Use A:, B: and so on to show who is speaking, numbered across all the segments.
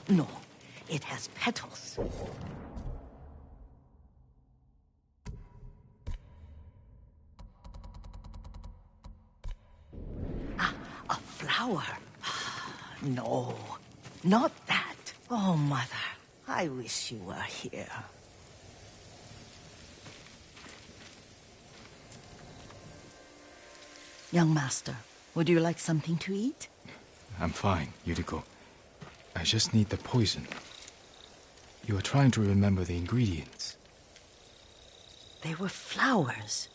A: No, it has petals. Ah, a flower. No, not that. Oh, Mother, I wish you were here. Young master, would you like something to eat?
B: I'm fine, Yuriko. I just need the poison. You were trying to remember the ingredients.
A: They were flowers.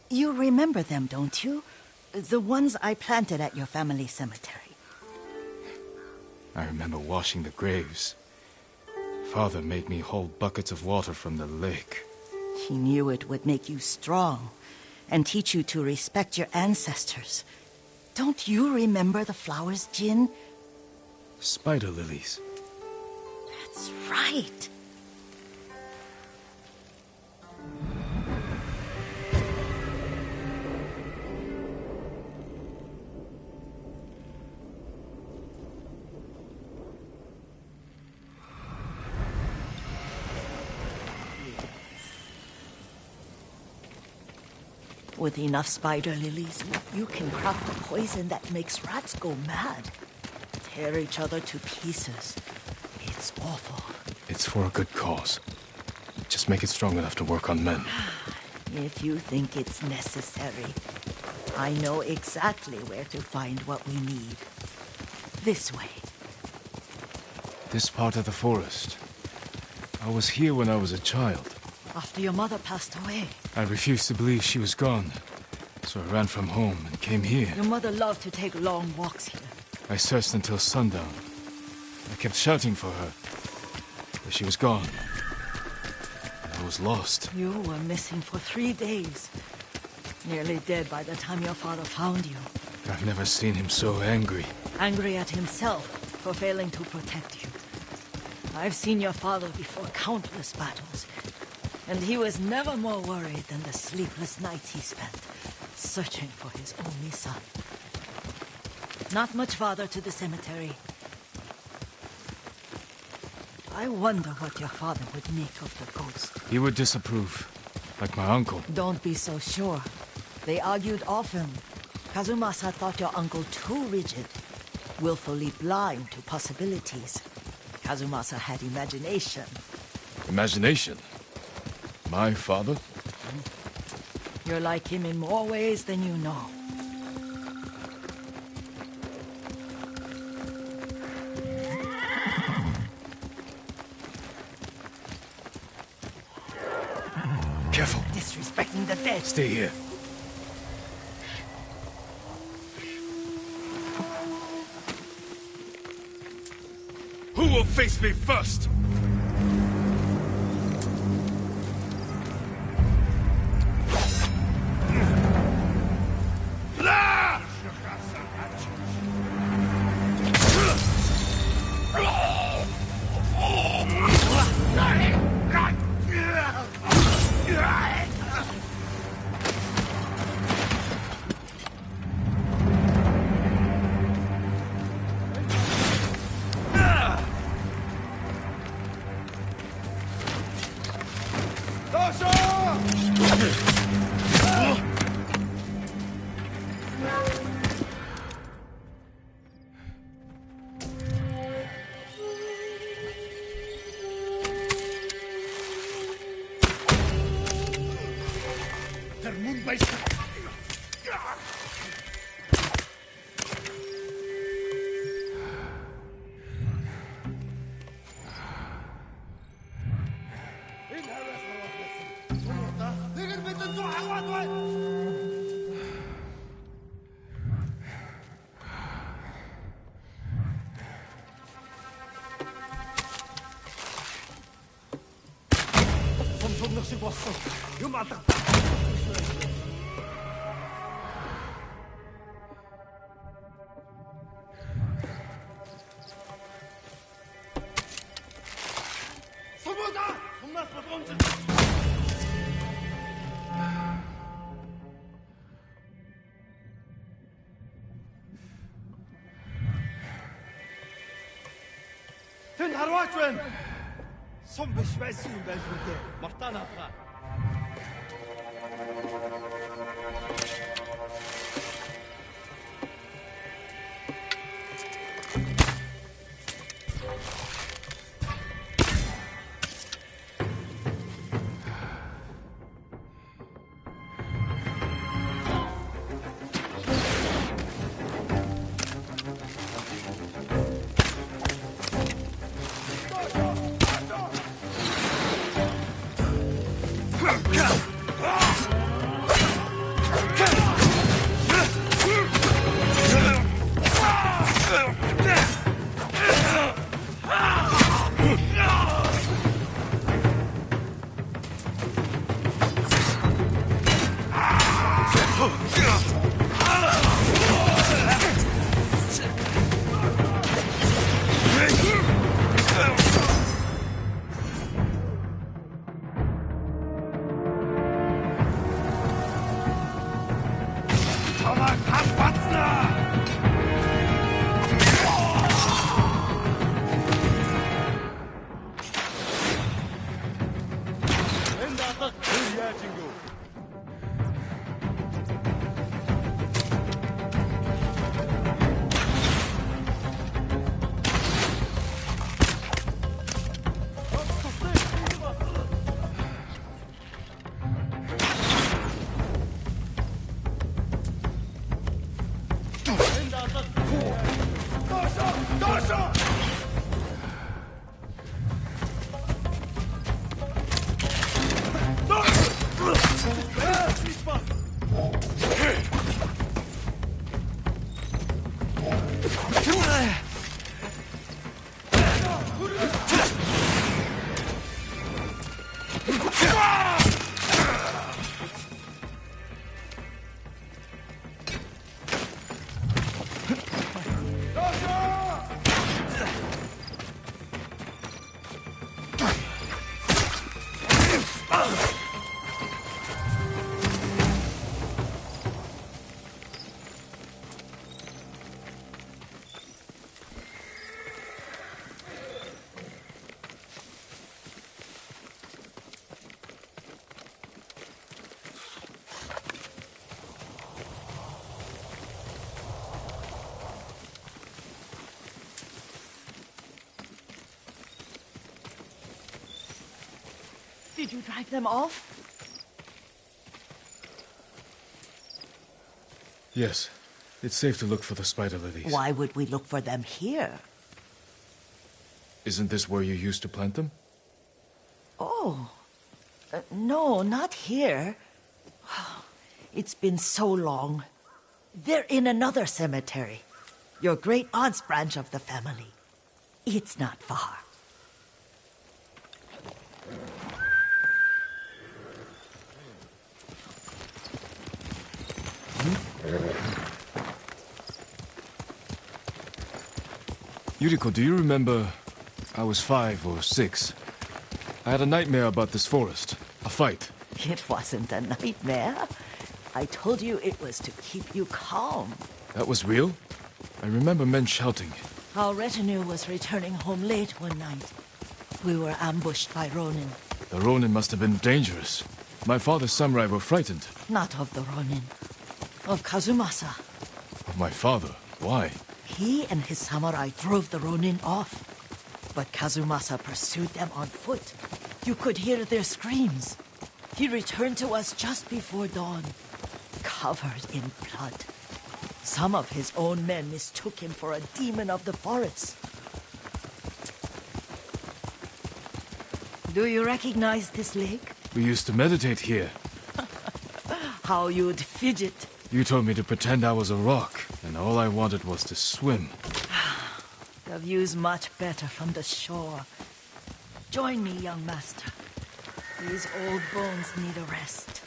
A: You remember them, don't you? The ones I planted at your family cemetery.
B: I remember washing the graves. Father made me hold buckets of water from the lake.
A: He knew it would make you strong and teach you to respect your ancestors. Don't you remember the flowers, Jin?
B: Spider lilies.
A: That's right. With enough spider lilies, you can craft a poison that makes rats go mad. Tear each other to pieces. It's awful.
B: It's for a good cause. Just make it strong enough to work on men.
A: If you think it's necessary, I know exactly where to find what we need. This way.
B: This part of the forest. I was here when I was a child.
A: After your mother passed away.
B: I refused to believe she was gone, so I ran from home and came here.
A: Your mother loved to take long walks here.
B: I searched until sundown. I kept shouting for her, but she was gone. I was lost.
A: You were missing for 3 days. Nearly dead by the time your father found you.
B: I've never seen him so angry.
A: Angry at himself for failing to protect you. I've seen your father before countless battles. And he was never more worried than the sleepless nights he spent searching for his only son. Not much farther to the cemetery. I wonder what your father would make of the ghost.
B: He would disapprove, like my uncle.
A: Don't be so sure. They argued often. Kazumasa thought your uncle too rigid, willfully blind to possibilities. Kazumasa had imagination.
B: Imagination? My father?
A: You're like him in more ways than you know.
B: Careful.
A: Disrespecting the dead.
B: Stay here. Who will face me first?
C: хүн харваач байна. Сум биш байсан юм байх үү дээ. Мартана хаа.
A: Did you drive them off?
B: Yes. It's safe to look for the spider lilies.
A: Why would we look for them here?
B: Isn't this where you used to plant them?
A: Oh. No, not here. It's been so long. They're in another cemetery. Your great aunt's branch of the family. It's not far.
B: Yuriko, do you remember? I was 5 or 6. I had a nightmare about this forest. A fight.
A: It wasn't a nightmare. I told you it was to keep you calm.
B: That was real? I remember men shouting.
A: Our retinue was returning home late one night. We were ambushed by Ronin.
B: The Ronin must have been dangerous. My father's samurai were frightened.
A: Not of the Ronin. Of Kazumasa.
B: Of my father? Why?
A: He and his samurai drove the Ronin off. But Kazumasa pursued them on foot. You could hear their screams. He returned to us just before dawn, covered in blood. Some of his own men mistook him for a demon of the forest. Do you recognize this lake?
B: We used to meditate here.
A: How you'd fidget.
B: You told me to pretend I was a rock, and all I wanted was to swim.
A: The view's much better from the shore. Join me, young master. These old bones need a rest.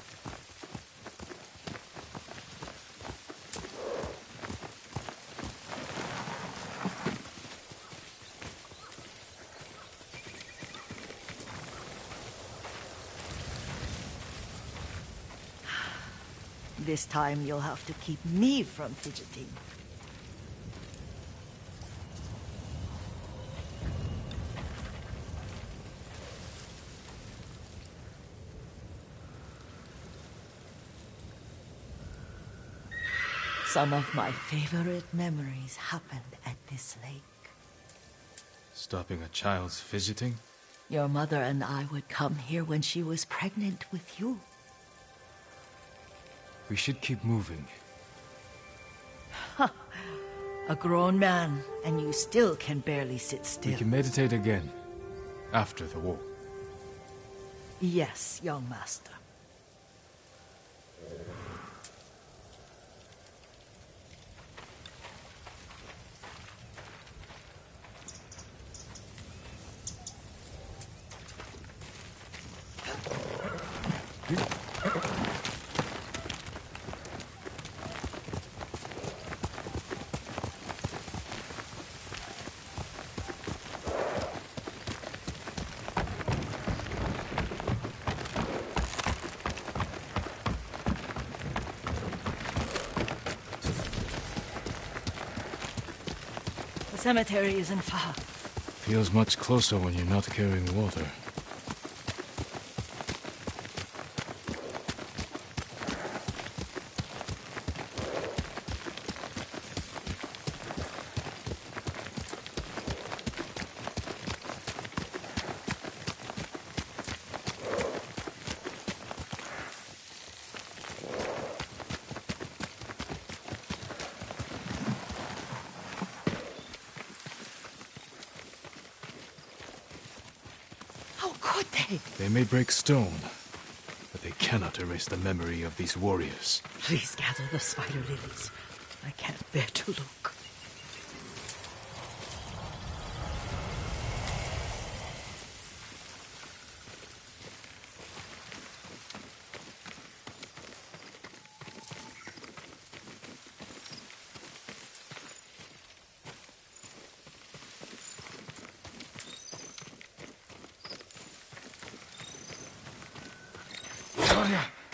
A: This time you'll have to keep me from fidgeting. Some of my favorite memories happened at this lake.
B: Stopping a child's fidgeting?
A: Your mother and I would come here when she was pregnant with you.
B: We should keep moving.
A: A grown man, and you still can barely sit still.
B: We can meditate again, after the war.
A: Yes, young master. The cemetery isn't far.
B: Feels much closer when you're not carrying water.
A: How could they?
B: They may break stone, but they cannot erase the memory of these warriors.
A: Please gather the spider lilies. I can't bear to look.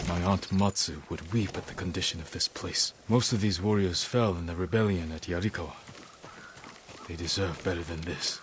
B: My Aunt Matsu would weep at the condition of this place. Most of these warriors fell in the rebellion at Yarikawa. They deserve better than this.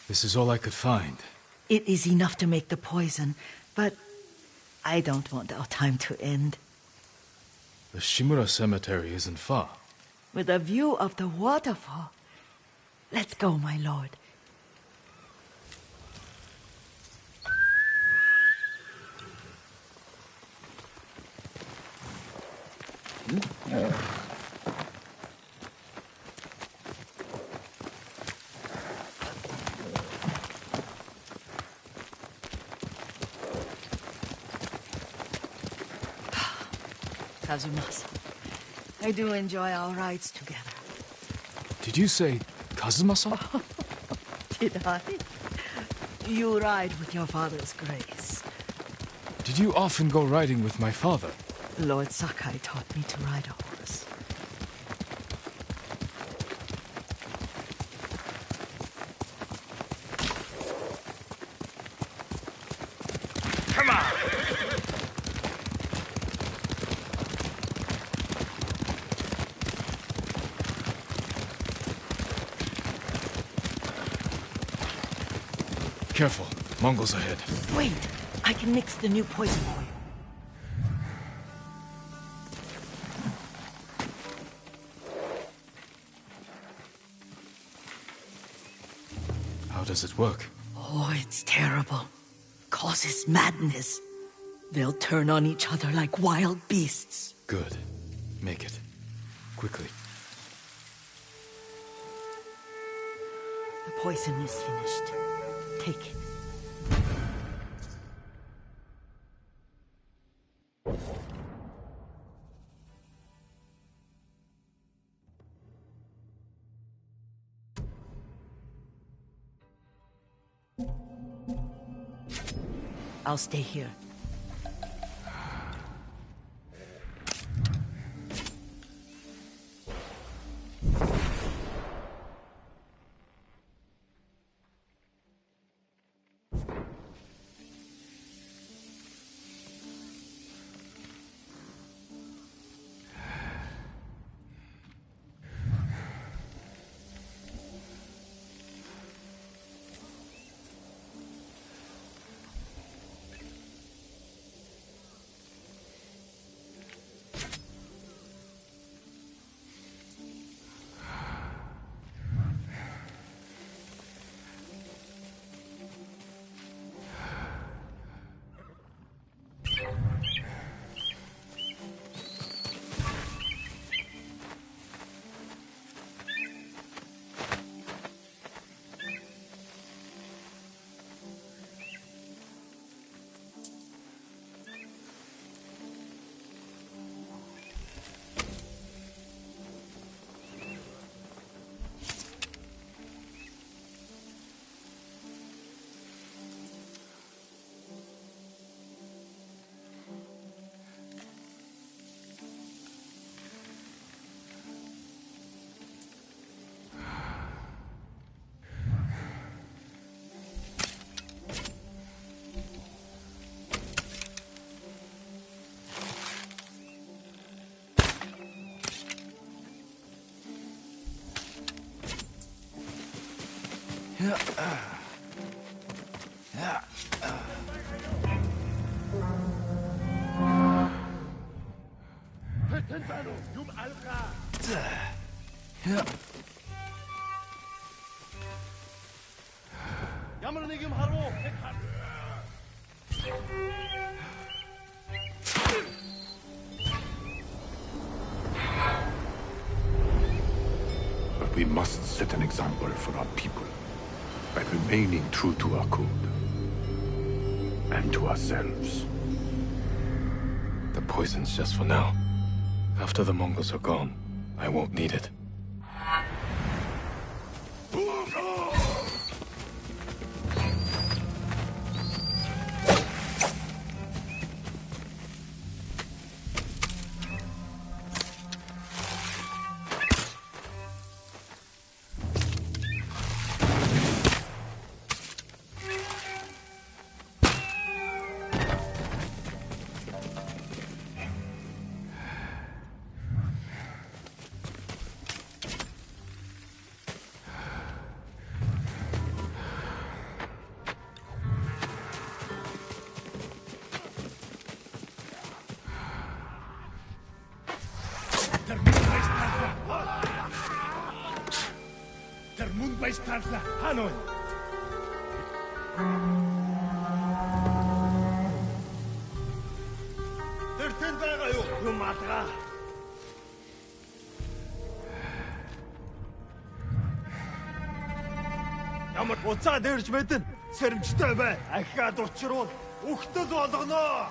B: This is all I could find.
A: It is enough to make the poison, but I don't want our time to end.
B: The Shimura Cemetery isn't far.
A: With a view of the waterfall. Let's go, my lord. Kazumasa, I do enjoy our rides together.
B: Did you say Kazumasa?
A: Did I? You ride with your father's grace.
B: Did you often go riding with my father?
A: Lord Sakai taught me to ride a horse.
C: Come on!
B: Careful, Mongols ahead.
A: Wait, I can mix the new poison for you.
B: How does it work?
A: Oh, it's terrible. Causes madness. They'll turn on each other like wild beasts.
B: Good. Make it. Quickly.
A: The poison is finished. Take it. I'll stay here.
D: But we must set an example for our people by remaining true to our code and to ourselves.
B: The poison's just for now. After the Mongols are gone, I won't need it.
C: Hanoi. Тэртэн байгаа юу? Юм алгаа. Ямар буцаад ирж мэдэн сэрэмжтэй бай. Ахиад учруул үхтэл болгоно.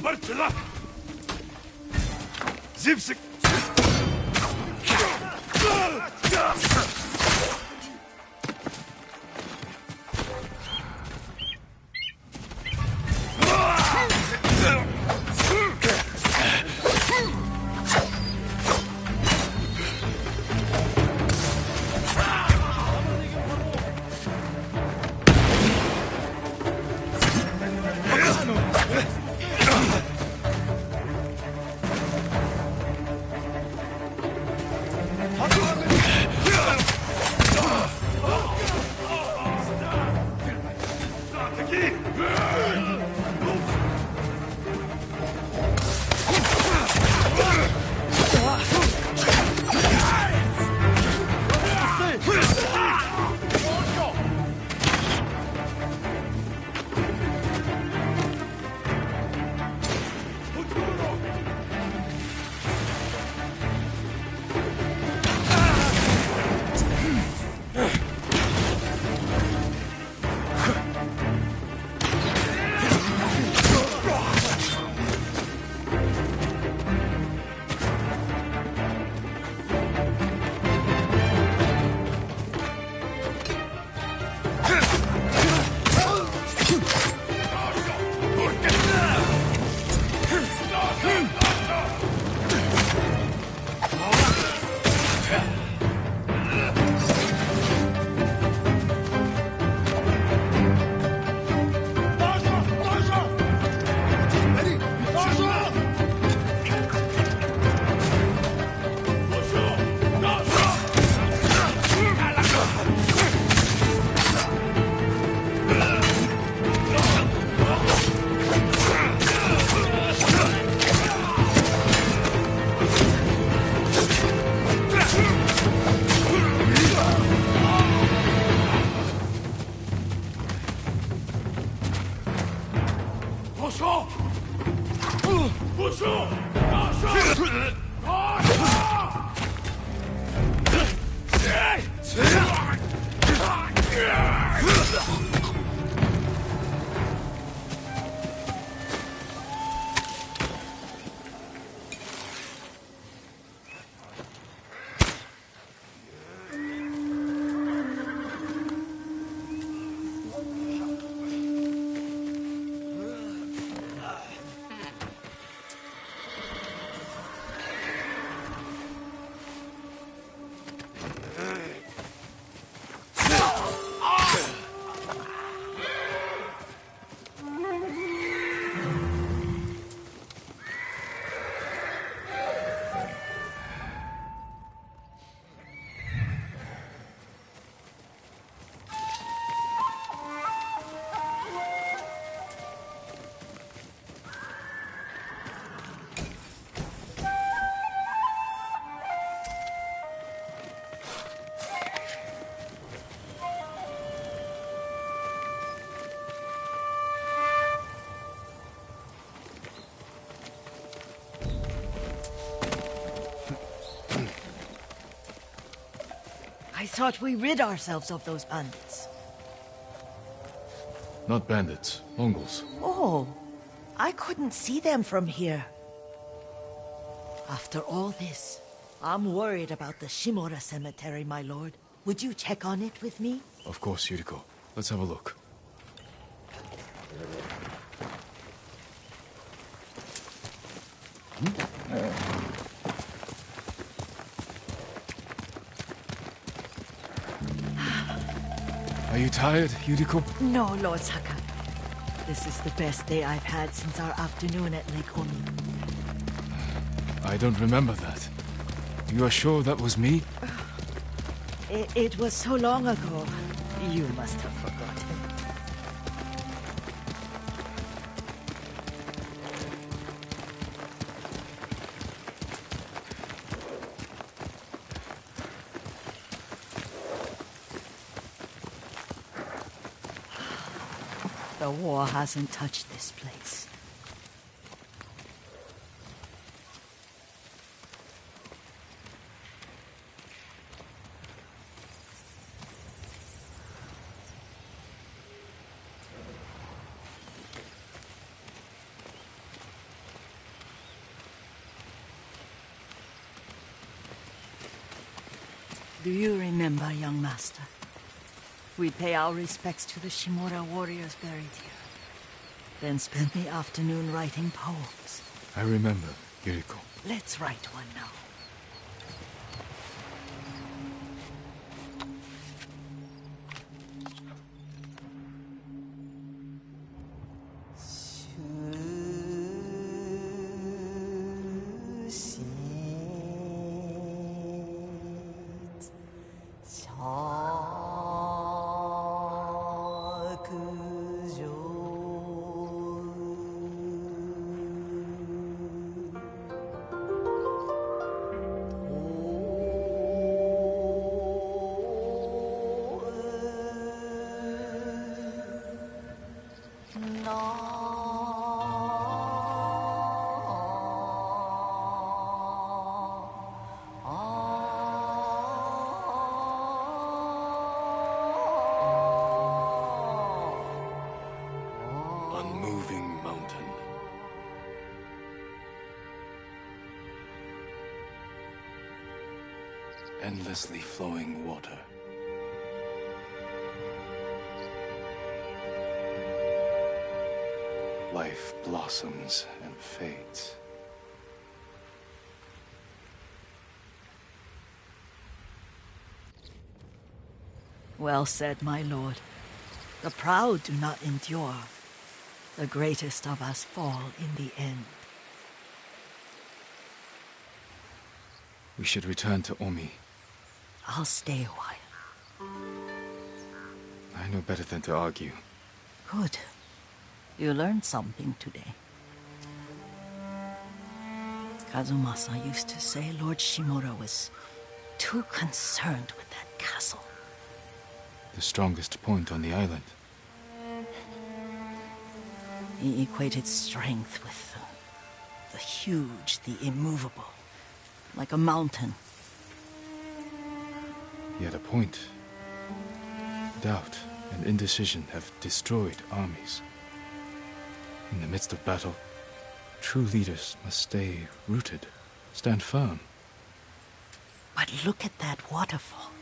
C: Marcela! Zipsik!
A: thought we rid ourselves of those bandits.
B: Not bandits, Mongols.
A: Oh, I couldn't see them from here. After all this, I'm worried about the Shimura cemetery, my lord. Would you check on it with me?
B: Of course, Yuriko. Let's have a look. Are you tired, Yuriko?
A: No, Lord Saka. This is the best day I've had since our afternoon at Lake Oni.
B: I don't remember that. You are sure that was me?
A: It was so long ago. You must have forgotten. The war hasn't touched this place. Do you remember, young master? We'd pay our respects to the Shimura warriors buried here. Then spend the afternoon writing poems.
B: I remember, Yuriko.
A: Let's write one now.
B: Unmoving mountain. Endlessly flowing water. Life blossoms and fades.
A: Well said, my lord. The proud do not endure. The greatest of us fall in the end.
B: We should return to Omi.
A: I'll stay a while.
B: I know better than to argue.
A: Good. You learned something today. Kazumasa used to say Lord Shimura was too concerned with that castle.
B: The strongest point on the island.
A: He equated strength with the huge, the immovable, like a mountain.
B: Yet a point. Doubt and indecision have destroyed armies. In the midst of battle, true leaders must stay rooted, stand firm.
A: But look at that waterfall.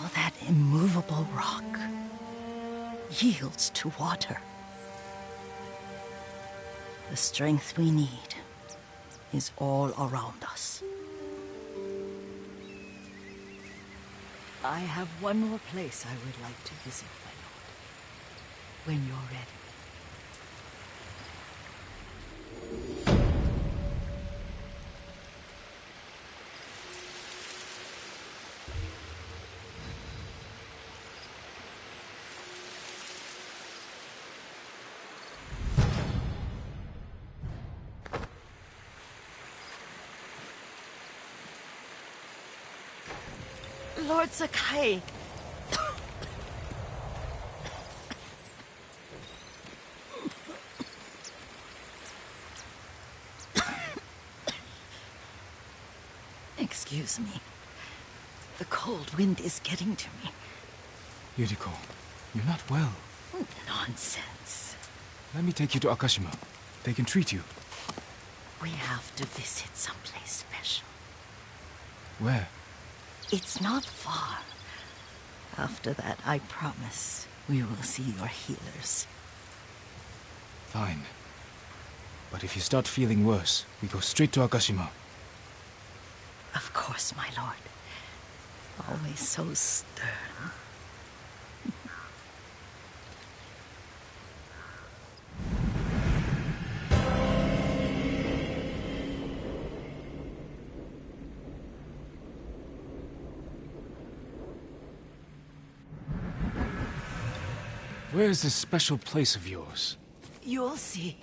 A: All that immovable rock yields to water. The strength we need is all around us. I have one more place I would like to visit, my lord. When you're ready. Lord Sakai. Excuse me. The cold wind is getting to me.
B: Yuriko, you're not well.
A: Nonsense.
B: Let me take you to Akashima. They can treat you.
A: We have to visit someplace special.
B: Where?
A: It's not far. After that, I promise, we will see your healers.
B: Fine. But if you start feeling worse, we go straight to Akashima.
A: Of course, my lord. Always so stern.
B: Where is this special place of yours?
A: You'll see.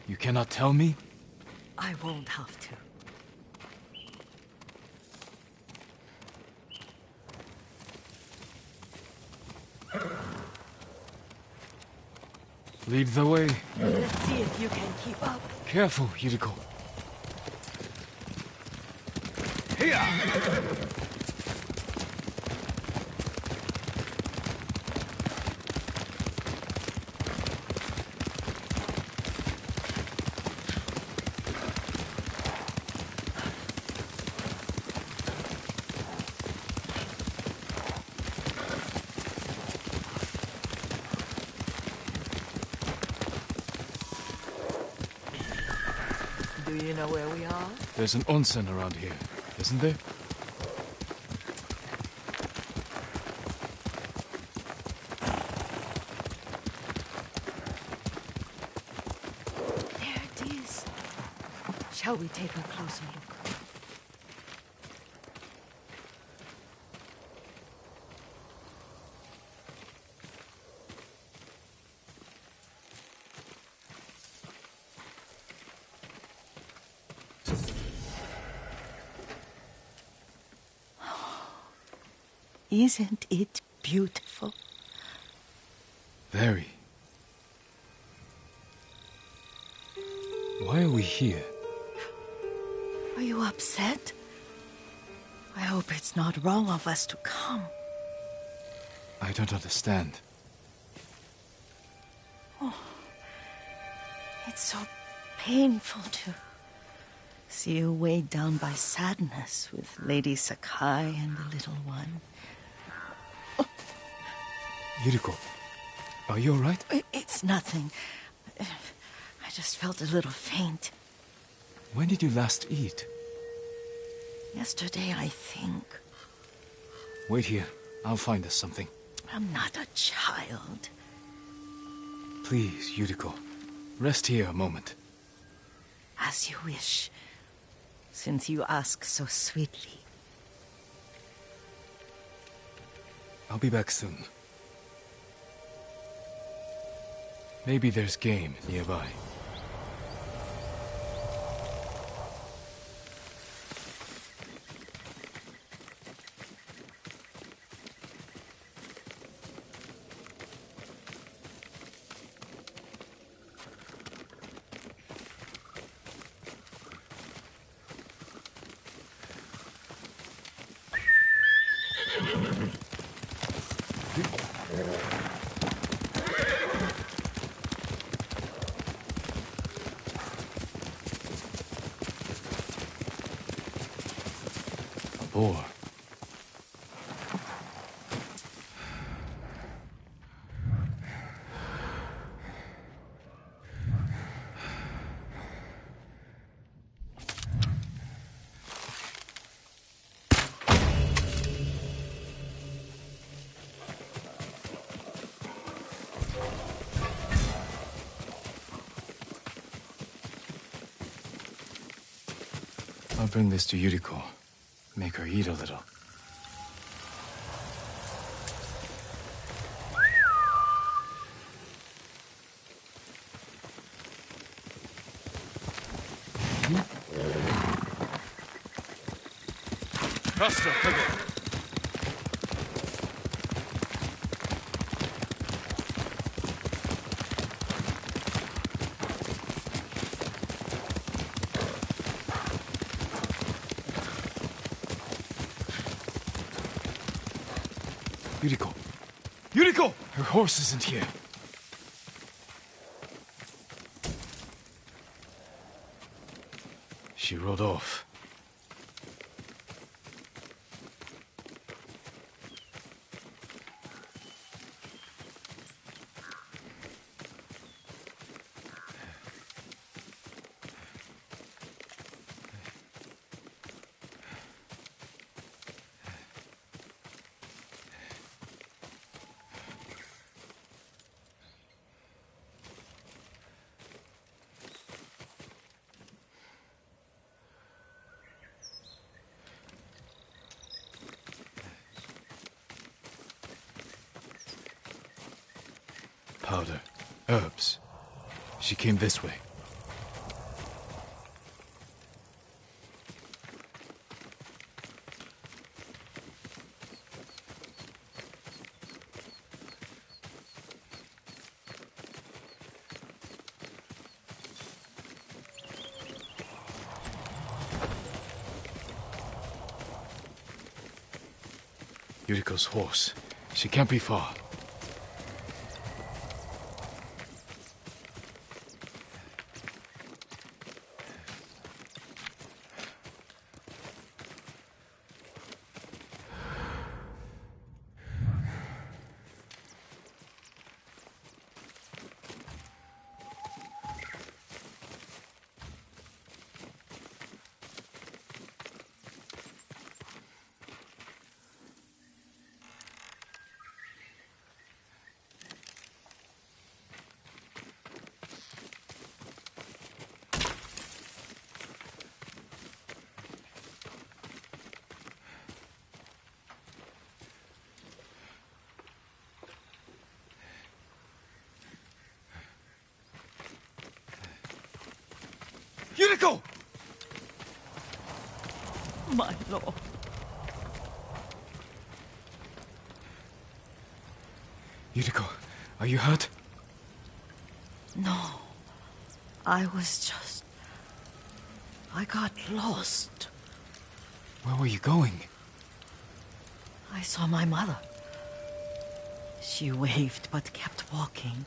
B: You cannot tell me?
A: I won't have to.
B: Lead the way.
A: Let's see if you can keep up.
B: Careful, Yuriko.
A: Do you know where we are?
B: There's an onsen around here, isn't there?
A: There it is. Shall we take a closer look? Isn't it beautiful?
B: Very. Why are we here?
A: Are you upset? I hope it's not wrong of us to come.
B: I don't understand.
A: It's so painful to see you weighed down by sadness with Lady Sakai and the little one.
B: Yuriko, are you alright?
A: It's nothing. I just felt a little faint.
B: When did you last eat?
A: Yesterday, I think.
B: Wait here. I'll find us something.
A: I'm not a child.
B: Please, Yuriko. Rest here a moment.
A: As you wish, since you ask so sweetly.
B: I'll be back soon. Maybe there's game nearby. Boar. I'll bring this to Yuriko. Make her eat a little. Faster, quicker. Yuriko,
C: Yuriko!
B: her horse isn't here. She rode off. Powder, herbs. She came this way. Yuriko's horse. She can't be far.
C: Yuriko!
A: My lord.
B: Yuriko, are you hurt?
A: No. I got lost.
B: Where were you going?
A: I saw my mother. She waved but kept walking.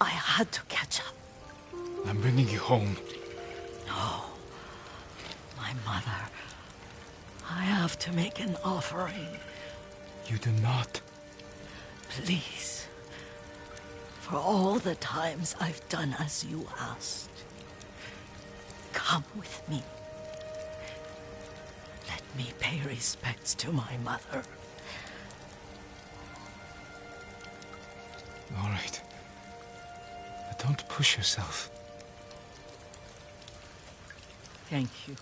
A: I had to catch up.
B: I'm bringing you home.
A: No. My mother. I have to make an offering.
B: You do not.
A: Please. For all the times I've done as you asked. Come with me. Let me pay respects to my mother.
B: All right. But don't push yourself.
A: Thank you.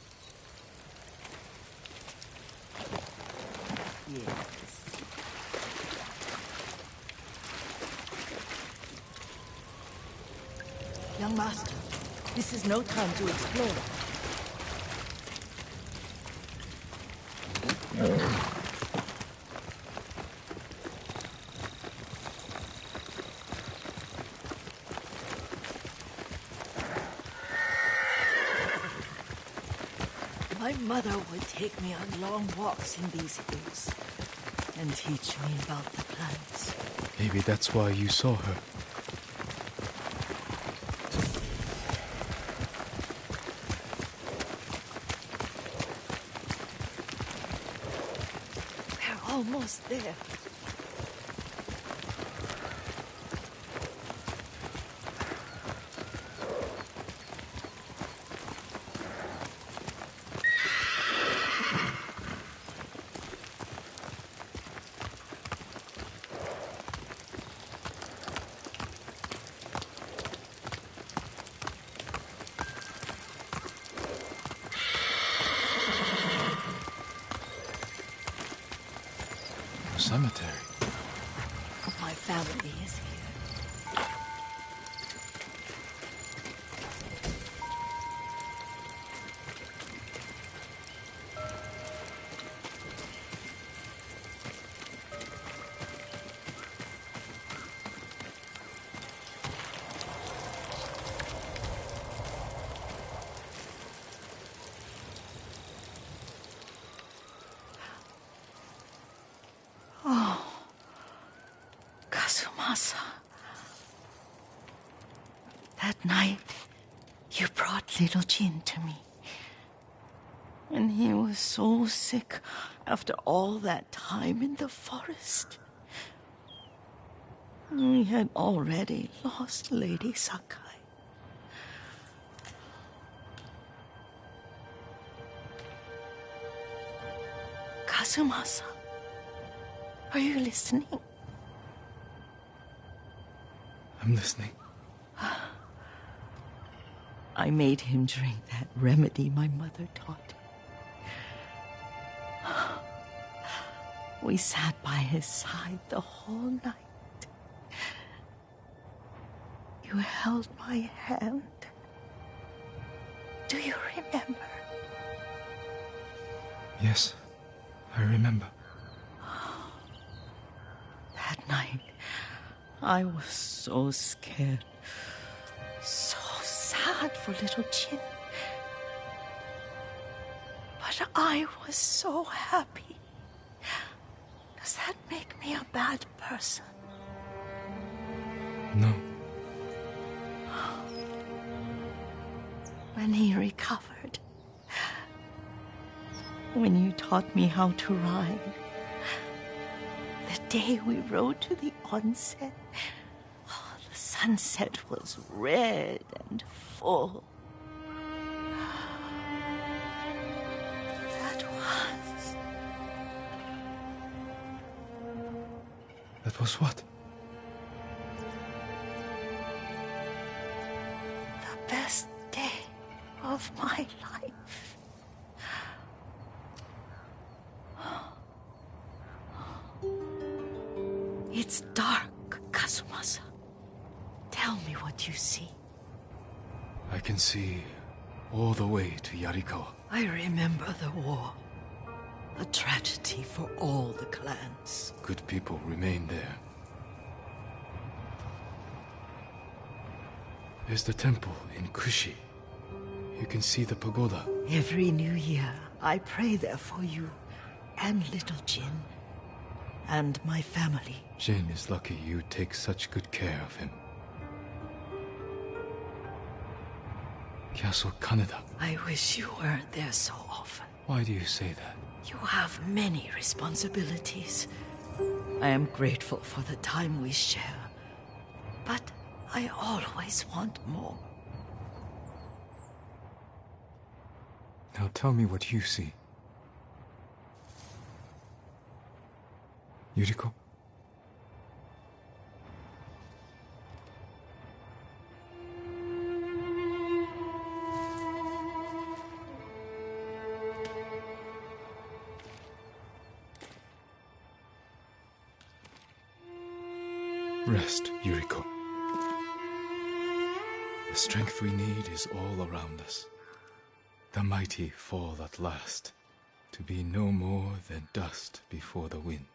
A: Yes. Young master, this is no time to explore. My mother would take me on long walks in these hills and teach me about the plants.
B: Maybe that's why you saw her.
A: We're almost there.
B: Cemetery.
A: My family is here. Oh, Kazumasa. That night, you brought little Jin to me. And he was so sick after all that time in the forest. We had already lost Lady Sakai. Kazumasa, are you listening?
B: I'm listening.
A: I made him drink that remedy my mother taught him. We sat by his side the whole night. You held my hand. Do you remember?
B: Yes, I remember.
A: That night, I was so scared. So sad for little Jin. But I was so happy. Does that make me a bad person?
B: No.
A: When he recovered, when you taught me how to ride, the day we rode to the onsen, the sunset was red and full.
B: That was what?
A: The best day of my life. It's dark, Kazumasa. Tell me what you see.
B: I can see all the way to Yarikawa.
A: I remember the war. A tragedy for all the clans.
B: Good people remain there. There's the temple in Kushi. You can see the pagoda.
A: Every new year, I pray there for you and little Jin and my family.
B: Jin is lucky you take such good care of him. Castle Kaneda.
A: I wish you weren't there so often.
B: Why do you say that?
A: You have many responsibilities. I am grateful for the time we share, but I always want more.
B: Now tell me what you see. Yuriko? Rest, Yuriko. The strength we need is all around us. The mighty fall at last, to be no more than dust before the wind.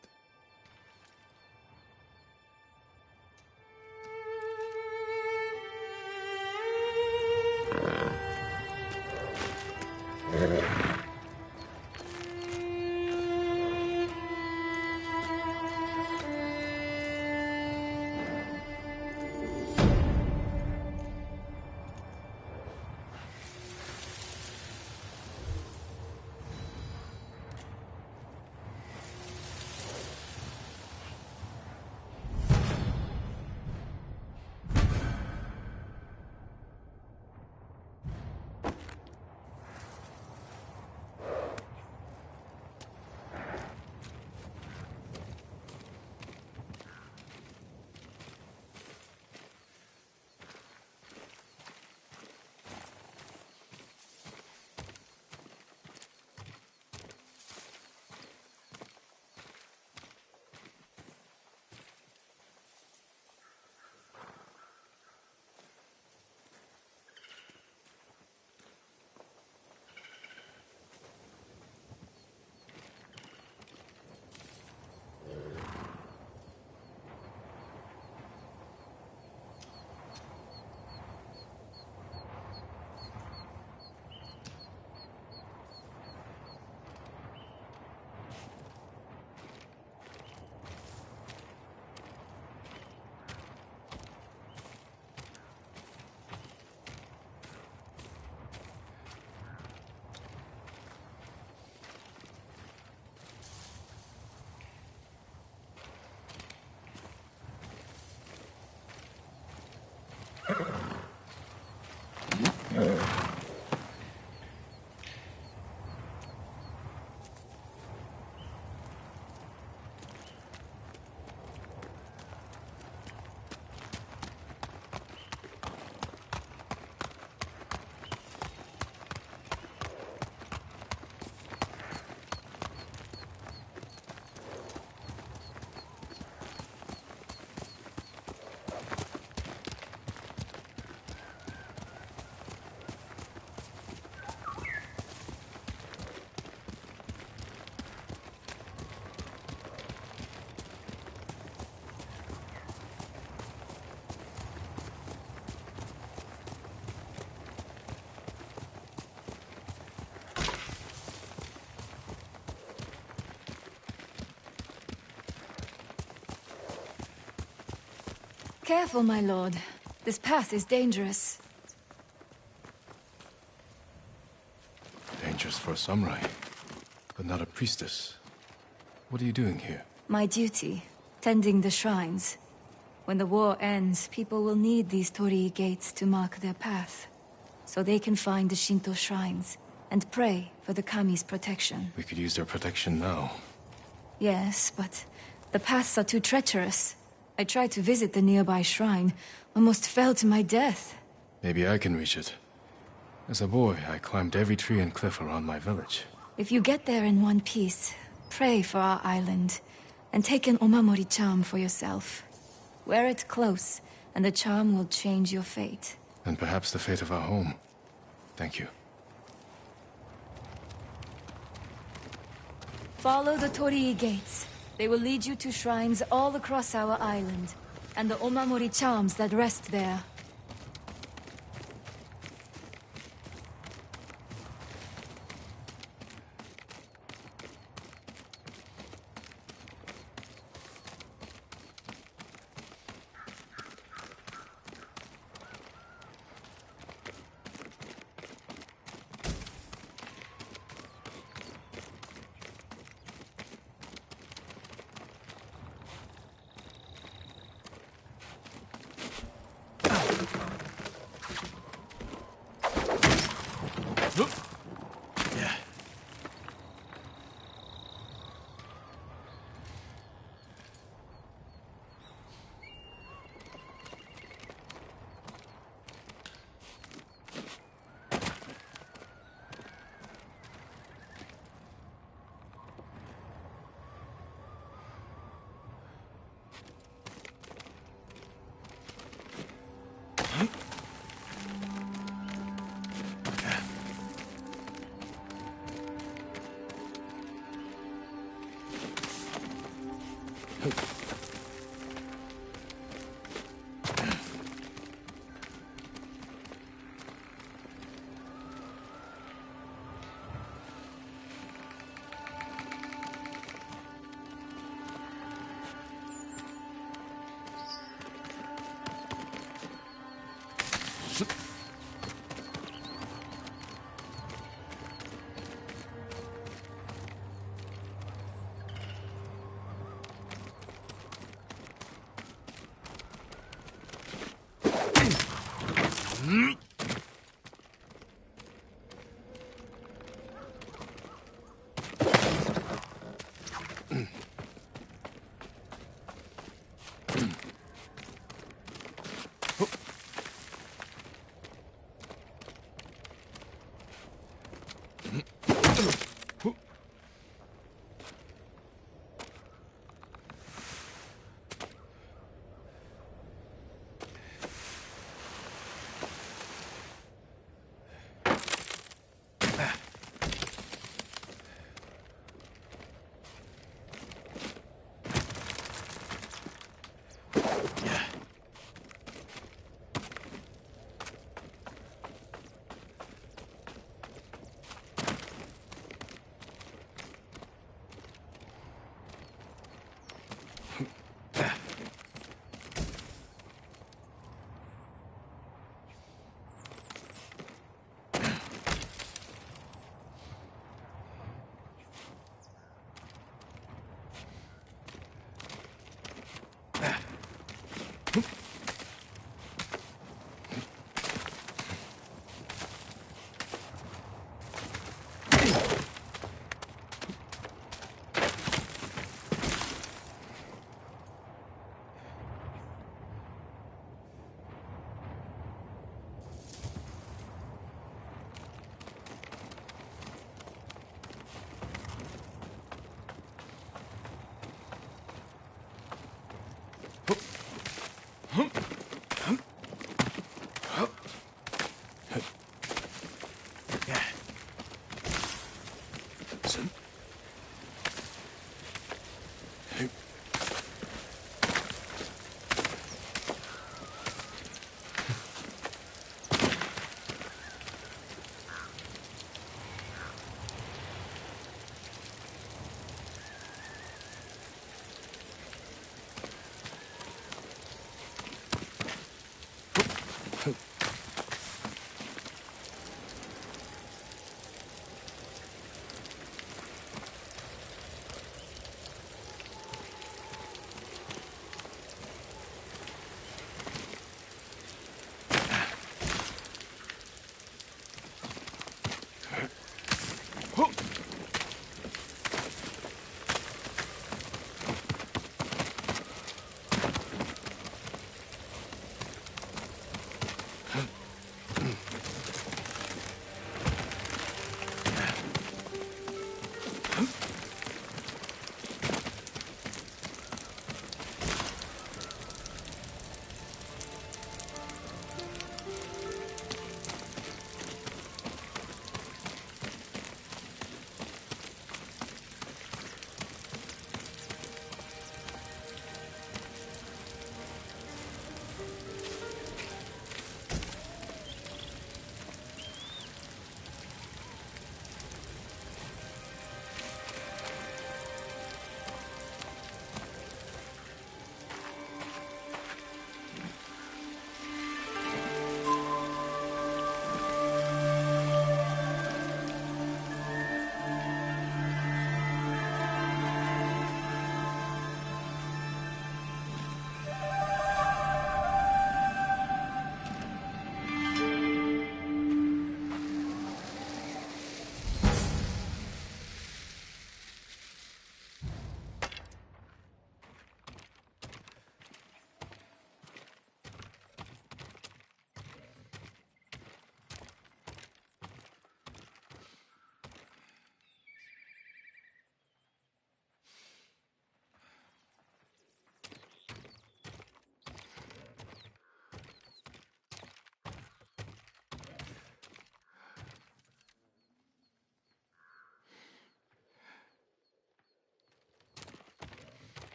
E: Careful, my lord. This path is dangerous.
B: Dangerous for a samurai, but not a priestess. What are you doing here?
E: My duty, tending the shrines. When the war ends, people will need these torii gates to mark their path, so they can find the Shinto shrines and pray for the kami's protection.
B: We could use their protection now.
E: Yes, but the paths are too treacherous. I tried to visit the nearby shrine, almost fell to my death.
B: Maybe I can reach it. As a boy, I climbed every tree and cliff around my village.
E: If you get there in one piece, pray for our island, and take an omamori charm for yourself. Wear it close, and the charm will change your fate.
B: And perhaps the fate of our home. Thank you.
E: Follow the torii gates. They will lead you to shrines all across our island, and the omamori charms that rest there.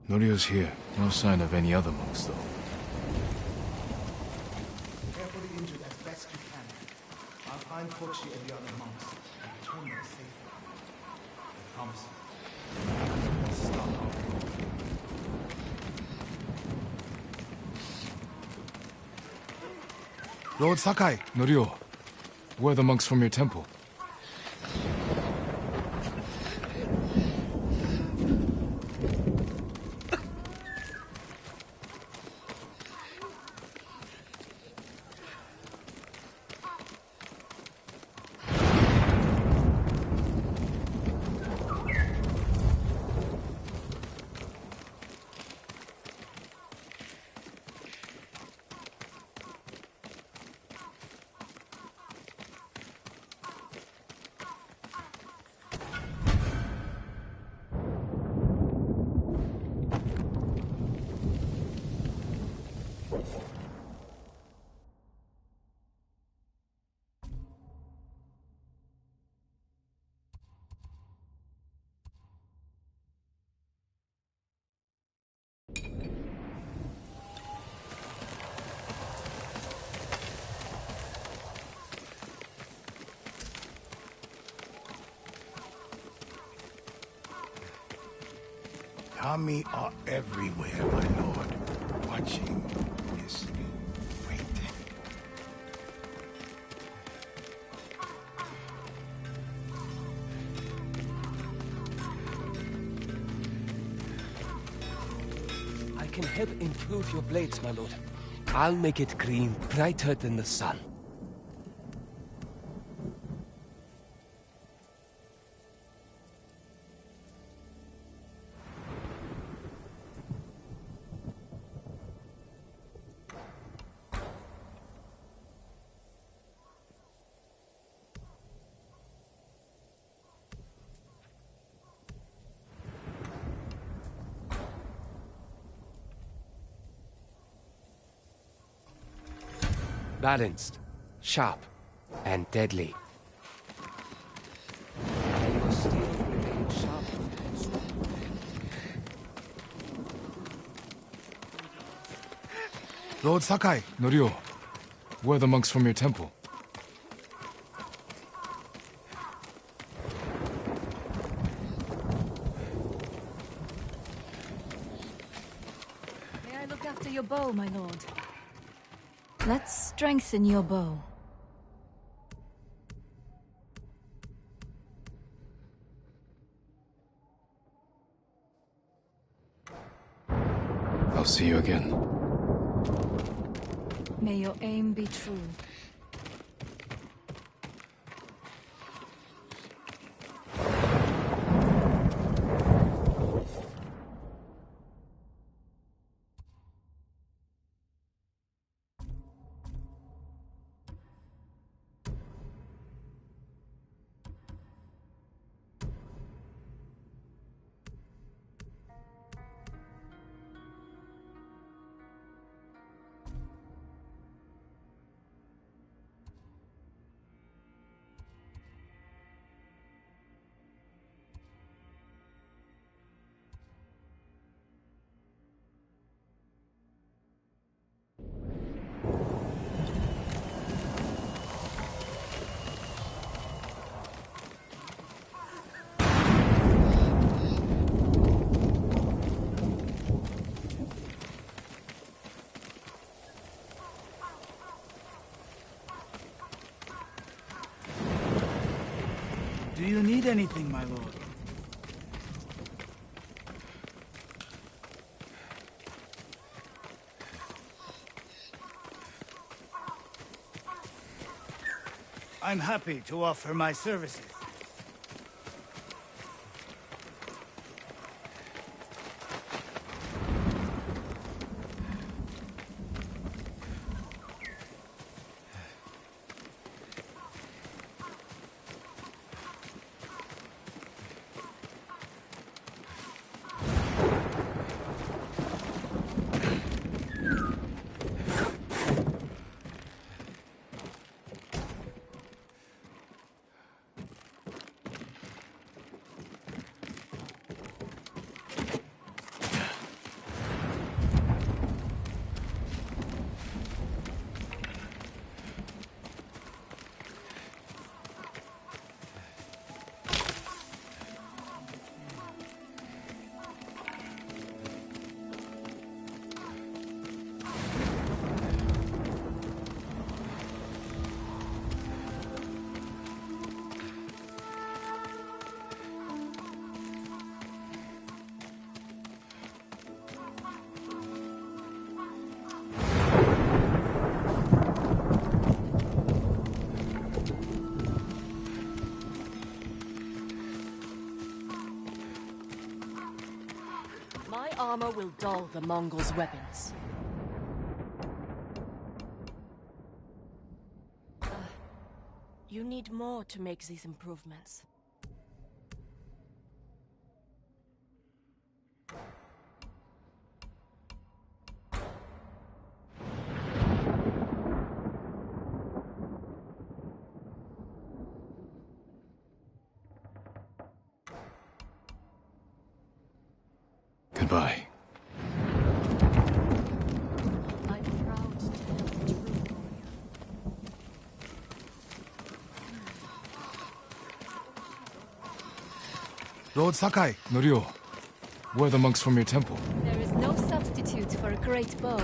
B: Norio's here. No sign of any other monks, though.
F: Care for the injured as best you can. I'll find Kochi and the other monks and return them safely. I promise you. Let's start off.
B: Lord Sakai! Norio, where are the monks from your temple?
F: Kami are everywhere, my lord. Watching, listening, waiting.
G: I can help improve your blades, my lord. I'll make it green, brighter than the sun. Balanced, sharp, and deadly. And your steel remains sharp and strong.
B: Lord Sakai! Norio, where are the monks from your temple?
E: May I look after your bow, my lord? Let's strengthen your bow.
B: I'll see you again.
E: May your aim be true.
F: Do you need anything, my lord? I'm happy to offer my services.
H: My armor will dull the Mongols' weapons. You need more to make these improvements.
B: Goodbye.
H: I'm proud to help a true warrior.
F: Lord Sakai.
B: Norio, where are the monks from your temple?
E: There is no substitute for a great bow.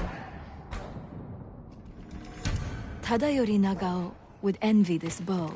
E: Tadayori Nagao would envy this bow.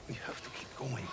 D: We have to keep going.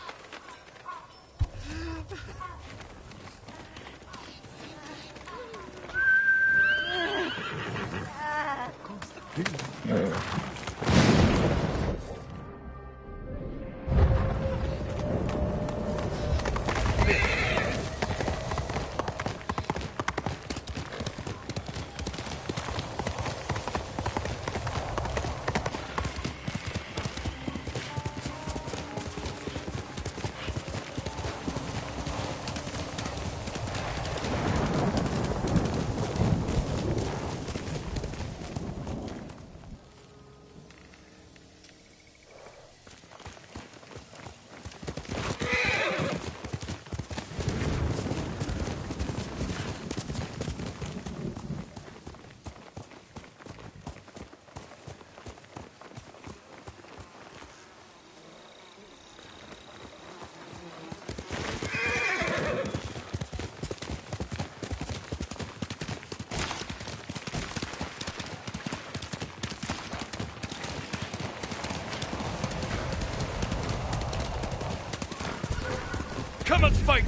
C: Come and fight!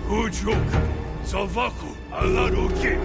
C: Ujuk, Salvaku, Alaruki!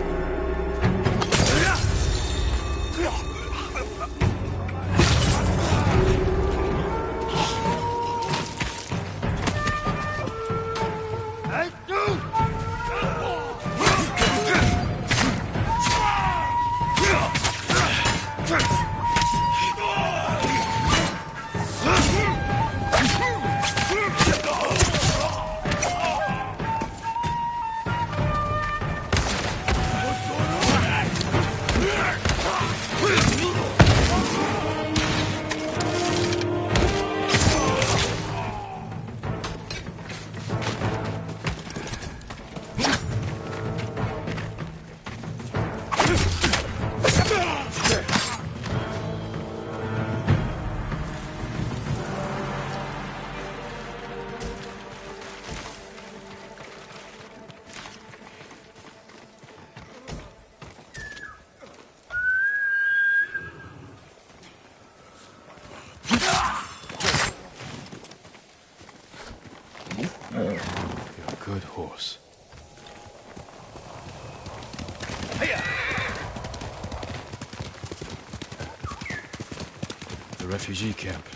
B: The refugee camp.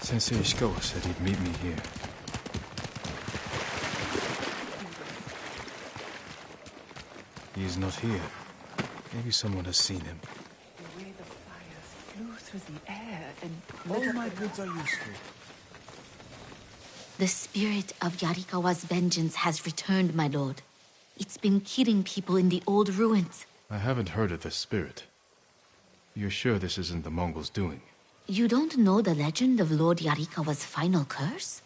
B: Sensei Ishikawa said he'd meet me here. He is not here. Maybe someone has seen him.
I: The way the fires flew through the air and... All my goods are useful.
J: The spirit of Yarikawa's vengeance has returned, my lord. It's been killing people in the old ruins.
B: I haven't heard of this spirit. You're sure this isn't the Mongols' doing?
J: You don't know the legend of Lord Yarikawa's final curse?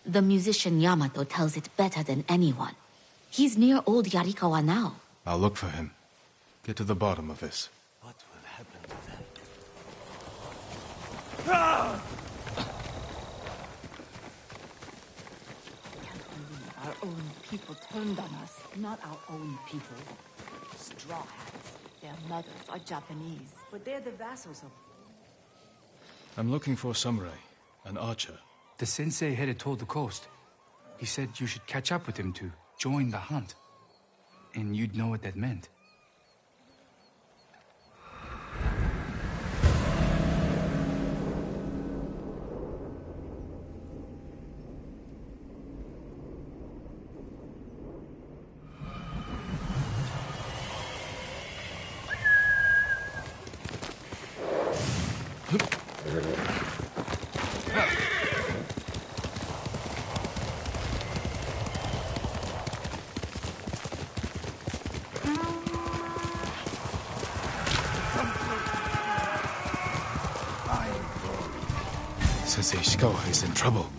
J: The musician Yamato tells it better than anyone. He's near old Yarikawa now.
B: I'll look for him. Get to the bottom of this.
G: What will happen to them?
I: Can't believe our own people turned on us. Not our own people. Straw hats. Their mothers are Japanese, but they're the vassals of...
B: I'm looking for a samurai, an archer.
F: The sensei headed toward the coast. He said you should catch up with him to join the hunt. And you'd know what that meant.
B: Sensei Ishikawa is in trouble.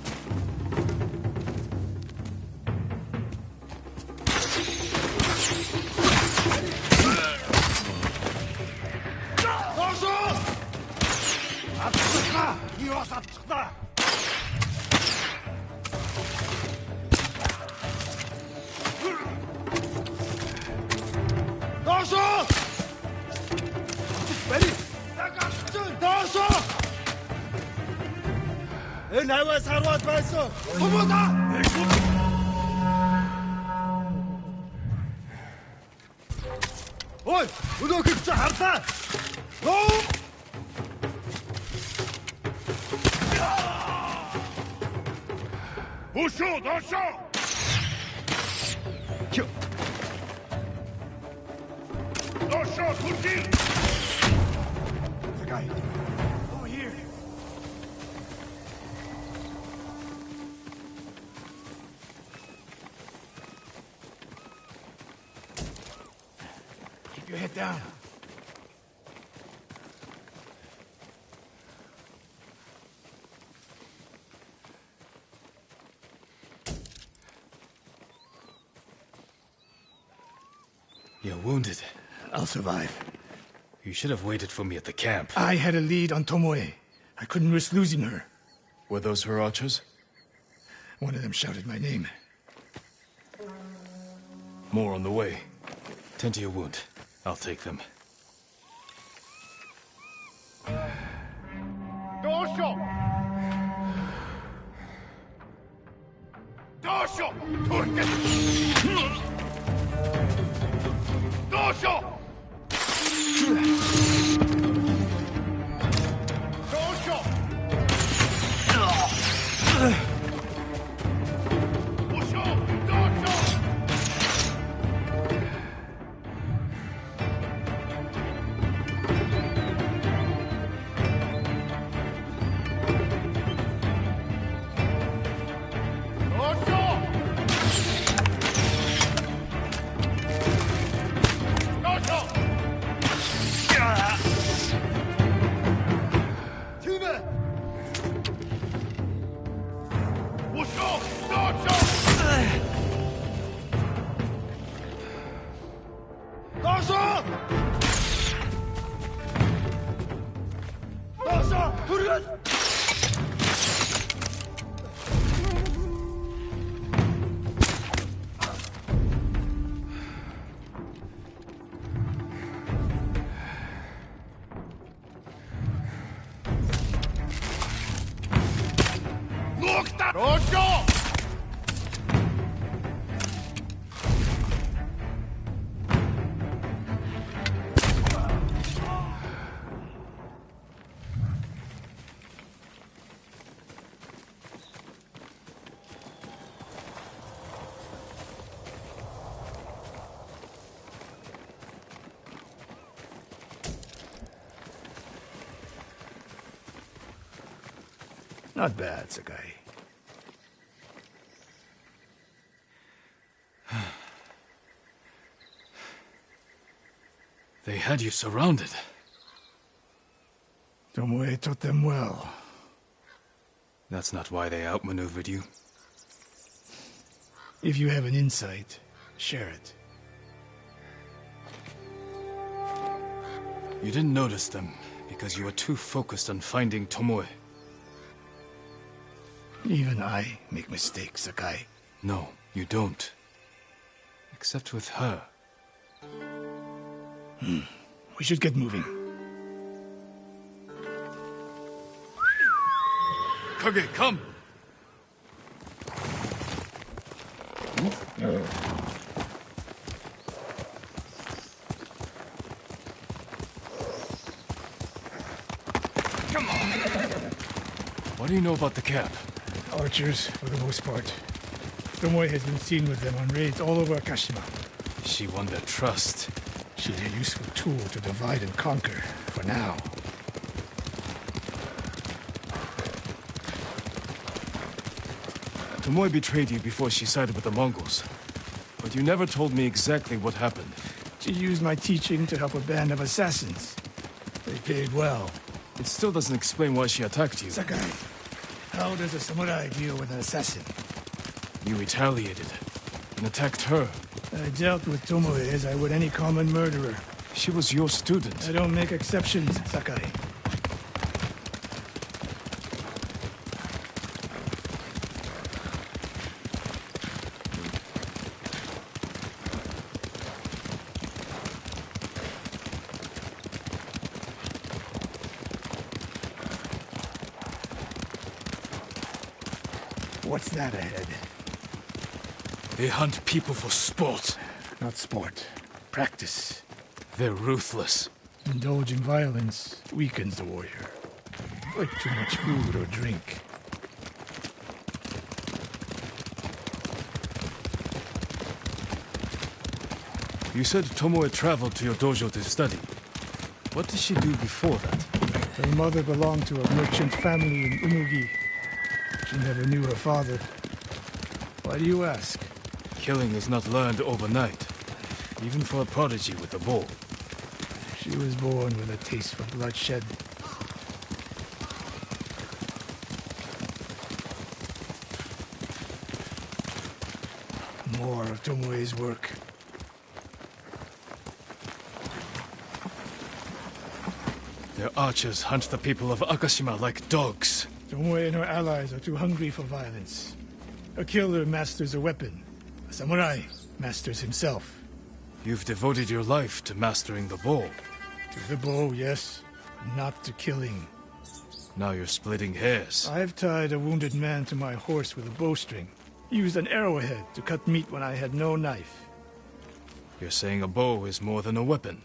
C: Ой, өнөөхийг чи харлаа. Дошоо, дошоо. Дошоо, хүргий. Загай. Over here. Keep your head down.
B: You're wounded.
C: I'll survive.
B: You should have waited for me at the camp.
C: I had a lead on Tomoe. I couldn't risk losing her.
B: Were those her archers?
C: One of them shouted my name.
B: More on the way. Tend to your wound. I'll take them.
C: Dosho! Dosho! Turke! Dosho! Dosho! Dosho! Dosho!
F: Not bad, Sakai.
B: They had you surrounded.
F: Tomoe taught them well.
B: That's not why they outmaneuvered you.
F: If you have an insight, share it.
B: You didn't notice them because you were too focused on finding Tomoe.
F: Even I make mistakes, Sakai.
B: No, you don't. Except with her.
F: We should get moving.
B: Kage, come! Come on! What do you know about the camp?
F: Archers, for the most part. Tomoe has been seen with them on raids all over Akashima.
B: She won their trust.
F: She's a useful tool to divide and conquer, for now.
B: Tomoe betrayed you before she sided with the Mongols. But you never told me exactly what happened.
F: She used my teaching to help a band of assassins. They paid well.
B: It still doesn't explain why she attacked you.
F: Sakai, how does a samurai deal with an assassin?
B: You retaliated and attacked her.
F: I dealt with Tomoe as I would any common murderer.
B: She was your student.
F: I don't make exceptions, Sakai. What's that ahead?
B: They hunt people for sport.
F: Not sport. Practice.
B: They're ruthless.
F: Indulging violence weakens the warrior. Like too much food or drink.
B: You said Tomoe traveled to your dojo to study. What did she do before that?
F: Her mother belonged to a merchant family in Umugi. She never knew her father. Why do you ask?
B: Killing is not learned overnight, even for a prodigy with a bow.
F: She was born with a taste for bloodshed. More of Tomoe's work.
B: Their archers hunt the people of Akashima like dogs.
F: Tomoe and her allies are too hungry for violence. A killer masters a weapon. A samurai masters himself.
B: You've devoted your life to mastering the bow.
F: To the bow, yes. Not to killing.
B: Now you're splitting hairs.
F: I've tied a wounded man to my horse with a bowstring. Used an arrowhead to cut meat when I had no knife.
B: You're saying a bow is more than a weapon.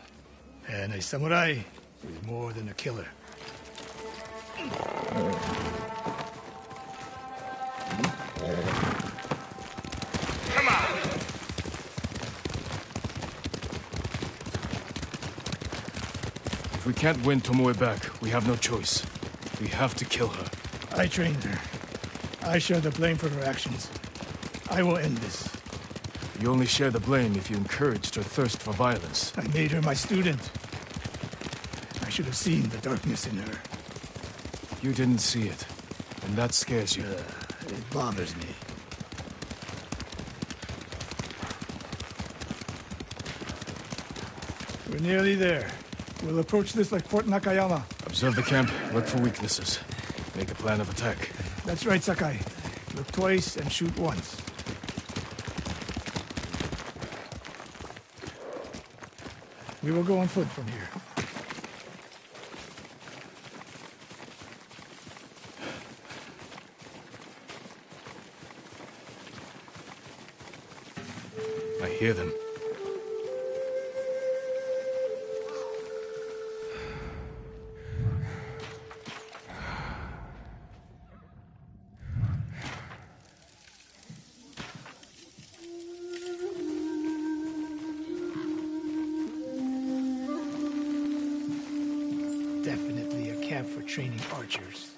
F: And a samurai is more than a killer.
B: Come on! If we can't win Tomoe back, we have no choice. We have to kill her.
F: I trained her. I share the blame for her actions. I will end this.
B: You only share the blame if you encouraged her thirst for violence.
F: I made her my student. I should have seen the darkness in her.
B: You didn't see it, and that scares you.
F: It bothers me. We're nearly there. We'll approach this like Fort Nakayama.
B: Observe the camp, look for weaknesses. Make a plan of attack.
F: That's right, Sakai. Look twice and shoot once. We will go on foot from here.
B: I hear them.
F: Definitely a camp for training archers.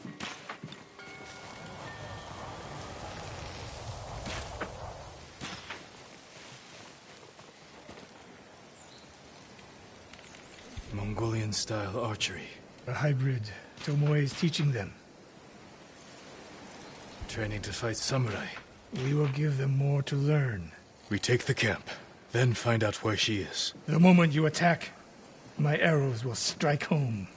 B: Mongolian-style archery.
F: A hybrid. Tomoe is teaching them.
B: Training to fight samurai.
F: We will give them more to learn.
B: We take the camp, then find out where she is.
F: The moment you attack, my arrows will strike home.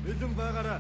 C: Эзэн байгаарай.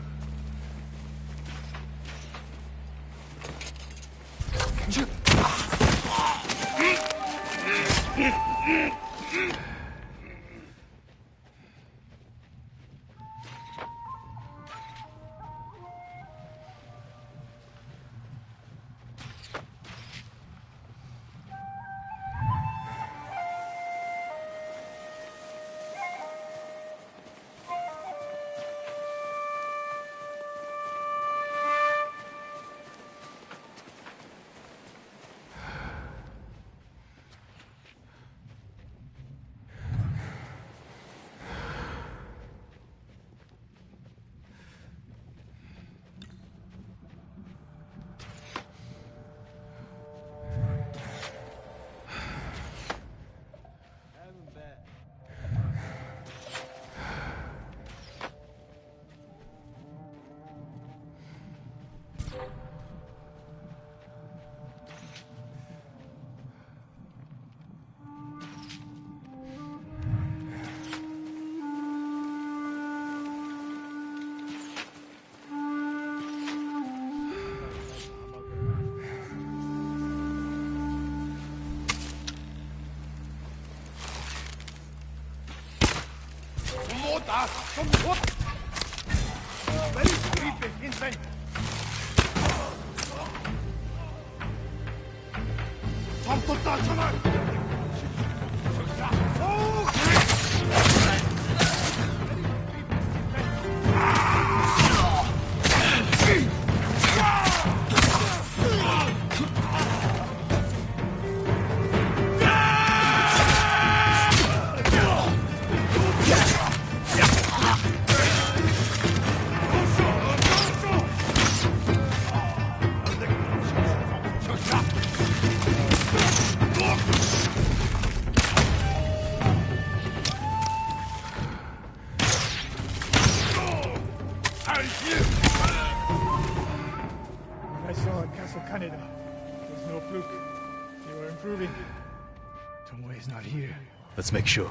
B: Let's make sure.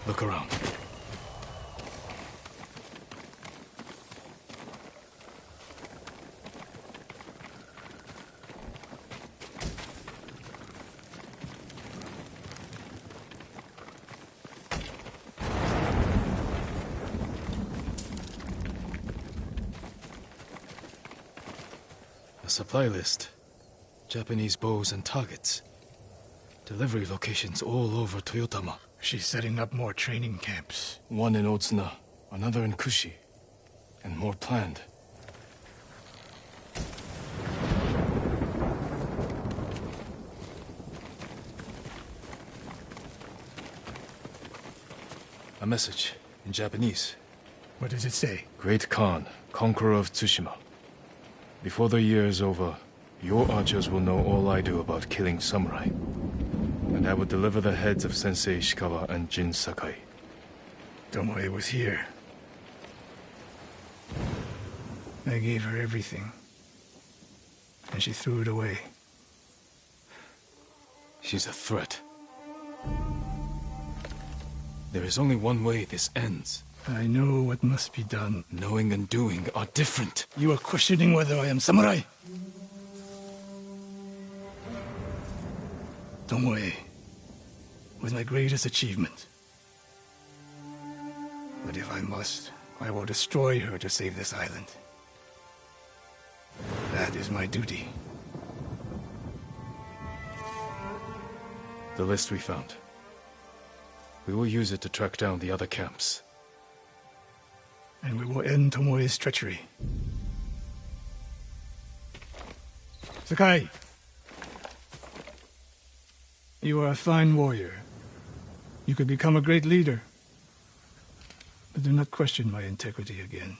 B: Look around. A supply list. Japanese bows and targets. Delivery locations all over Toyotama.
F: She's setting up more training camps.
B: One in Otsuna, another in Kushi, and more planned. A message in Japanese.
F: What does it say?
B: Great Khan, conqueror of Tsushima. Before the year is over, your archers will know all I do about killing samurai. And I will deliver the heads of Sensei Ishikawa and Jin Sakai.
F: Tomoe was here. I gave her everything. And she threw it away.
B: She's a threat. There is only one way this ends.
F: I know what must be done.
B: Knowing and doing are different.
F: You are questioning whether I am samurai. Tomoe was my greatest achievement. But if I must, I will destroy her to save this island. That is my duty.
B: The list we found. We will use it to track down the other camps.
F: And we will end Tomoe's treachery. Sakai! You are a fine warrior. You could become a great leader. But do not question my integrity again.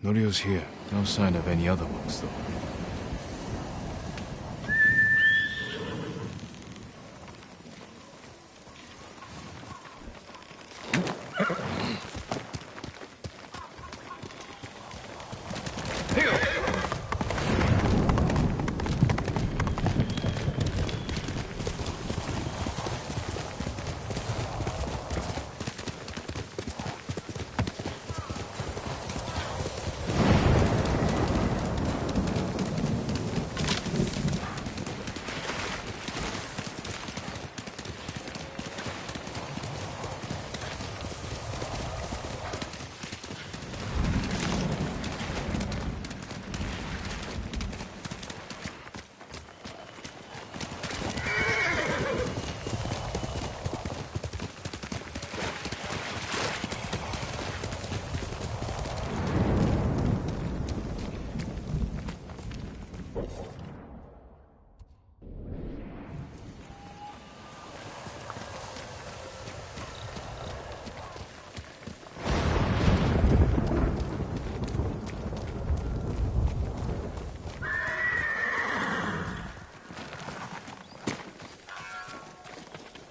B: Norio's here. No sign of any other monks, though.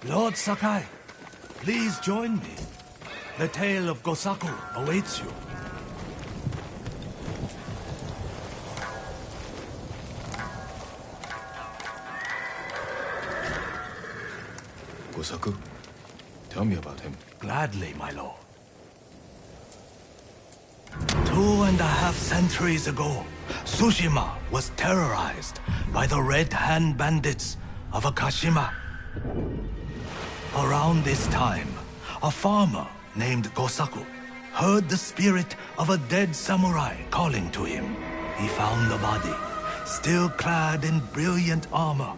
F: Lord Sakai, please join me. The tale of Gosaku awaits you.
B: Gosaku? Tell me about him.
F: Gladly, my lord. 2.5 centuries ago,
K: Tsushima was terrorized by the Red Hand bandits of Akashima. Around this time, a farmer named Gosaku heard the spirit of a dead samurai calling to him. He found the body, still clad in brilliant armor.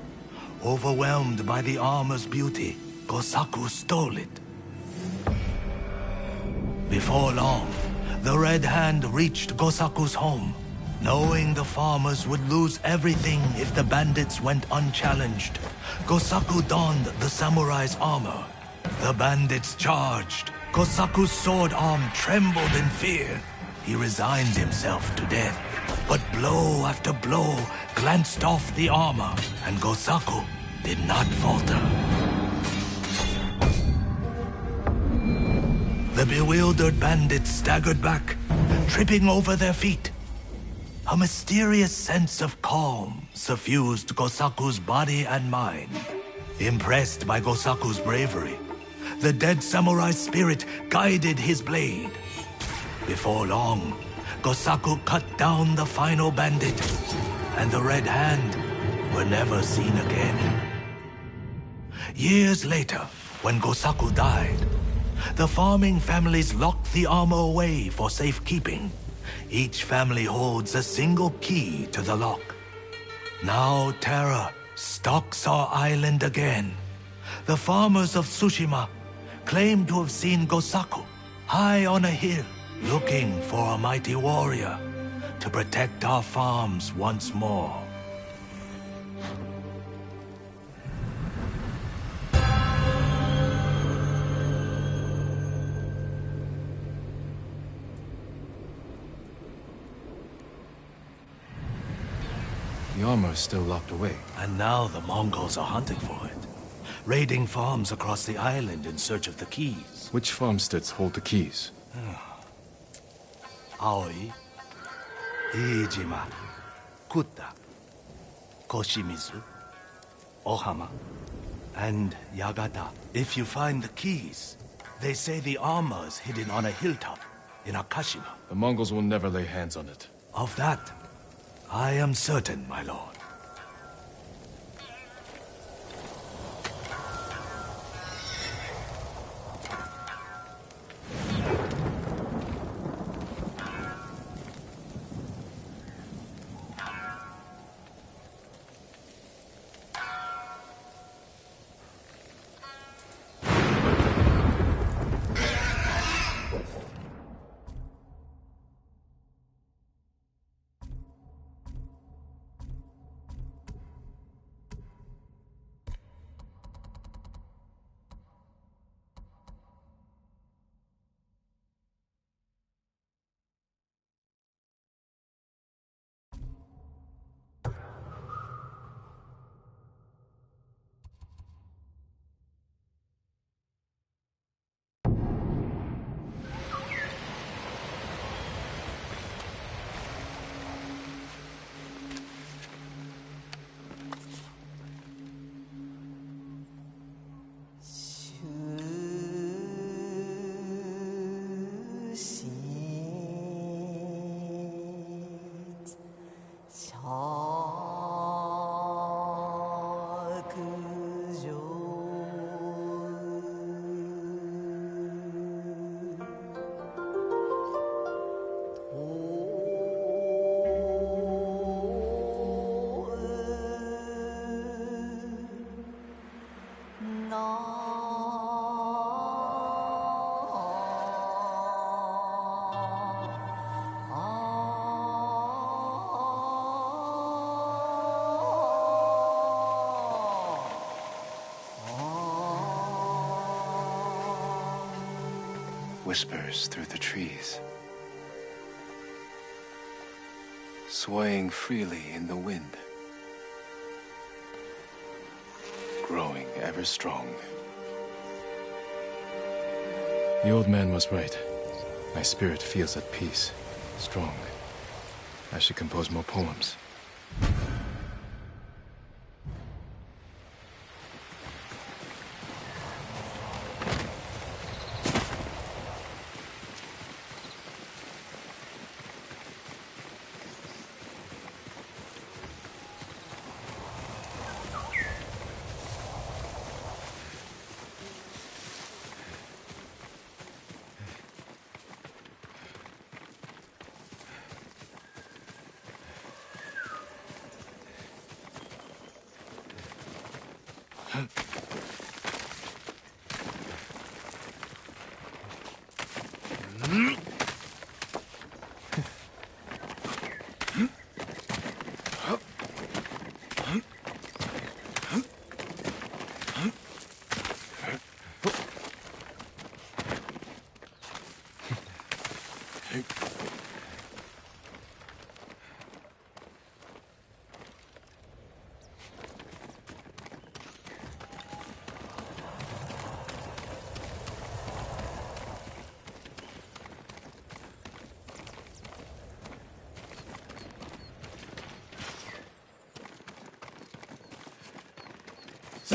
K: Overwhelmed by the armor's beauty, Gosaku stole it. Before long, the Red Hand reached Gosaku's home. Knowing the farmers would lose everything if the bandits went unchallenged, Gosaku donned the samurai's armor. The bandits charged. Gosaku's sword arm trembled in fear. He resigned himself to death, but blow after blow glanced off the armor, and Gosaku did not falter. The bewildered bandits staggered back, tripping over their feet. A mysterious sense of calm suffused Gosaku's body and mind. Impressed by Gosaku's bravery, the dead samurai's spirit guided his blade. Before long, Gosaku cut down the final bandit, and the Red Hand were never seen again. Years later, when Gosaku died, the farming families locked the armor away for safekeeping. Each family holds a single key to the lock. Now terror stalks our island again. The farmers of Tsushima claim to have seen Gosaku high on a hill, looking for a mighty warrior to protect our farms once more.
B: The armor is still locked away.
K: And now the Mongols are hunting for it, raiding farms across the island in search of the keys.
B: Which farmsteads hold the keys?
K: Aoi, Iijima, Kutta, Koshimizu, Ohama, and Yagata. If you find the keys, they say the armor is hidden on a hilltop in Akashima.
B: The Mongols will never lay hands on it.
K: Of that, I am certain, my lord.
B: Whispers through the trees, swaying freely in the wind, growing ever strong. The old man was right. My spirit feels at peace, strong. I should compose more poems.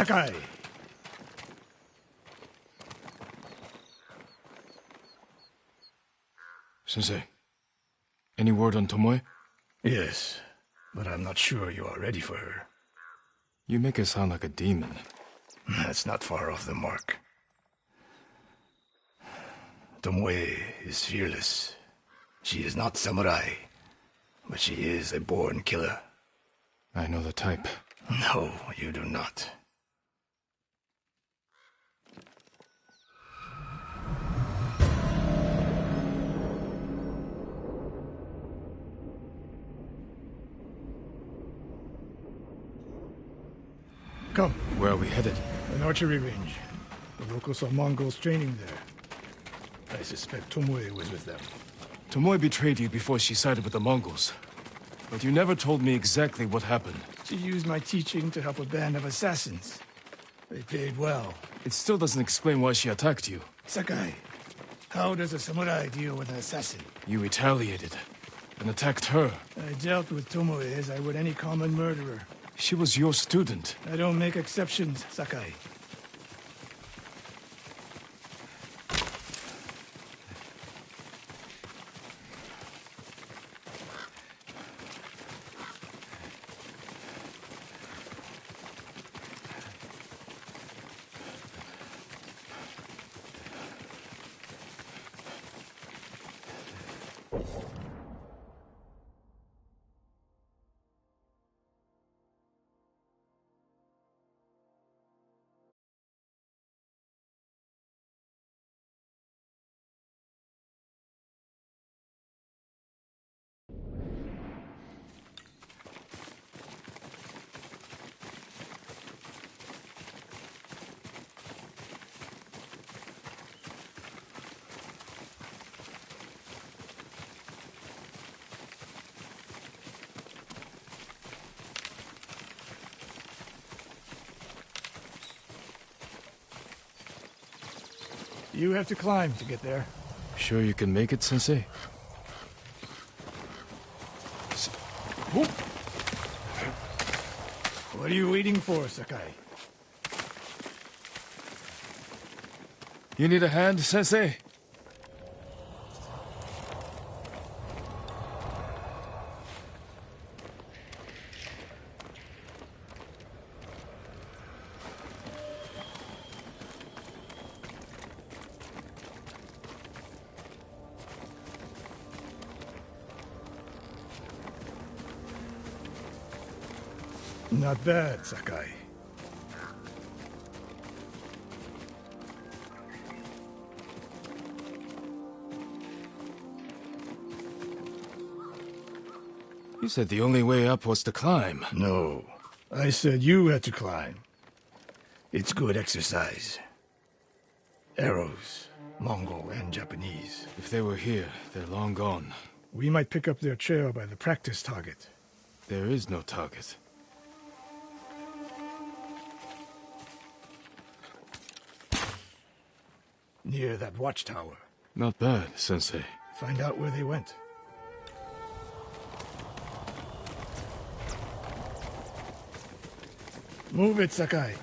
F: Sakai!
B: Sensei, any word on Tomoe?
L: Yes, but I'm not sure you are ready for her.
B: You make her sound like a demon.
L: That's not far off the mark. Tomoe is fearless. She is not samurai, but she is a born killer.
B: I know the type.
L: No, you do not.
F: Come.
B: Where are we headed?
F: An archery range. The locals saw Mongols training there. I suspect Tomoe was with them.
B: Tomoe betrayed you before she sided with the Mongols. But you never told me exactly what happened.
F: She used my teaching to help a band of assassins. They paid well.
B: It still doesn't explain why she attacked you.
F: Sakai, how does a samurai deal with an assassin?
B: You retaliated and attacked her.
F: I dealt with Tomoe as I would any common murderer.
B: She was your student.
F: I don't make exceptions, Sakai. You have to climb to get there.
B: Sure you can make it, Sensei?
F: What are you waiting for, Sakai?
B: You need a hand, Sensei?
F: Not bad, Sakai.
B: You said the only way up was to climb.
F: No. I said you had to climb. It's good exercise. Arrows, Mongol and Japanese.
B: If they were here, they're long gone.
F: We might pick up their trail by the practice target.
B: There is no target.
F: Near that watchtower.
B: Not bad, Sensei.
F: Find out where they went. Move it, Sakai.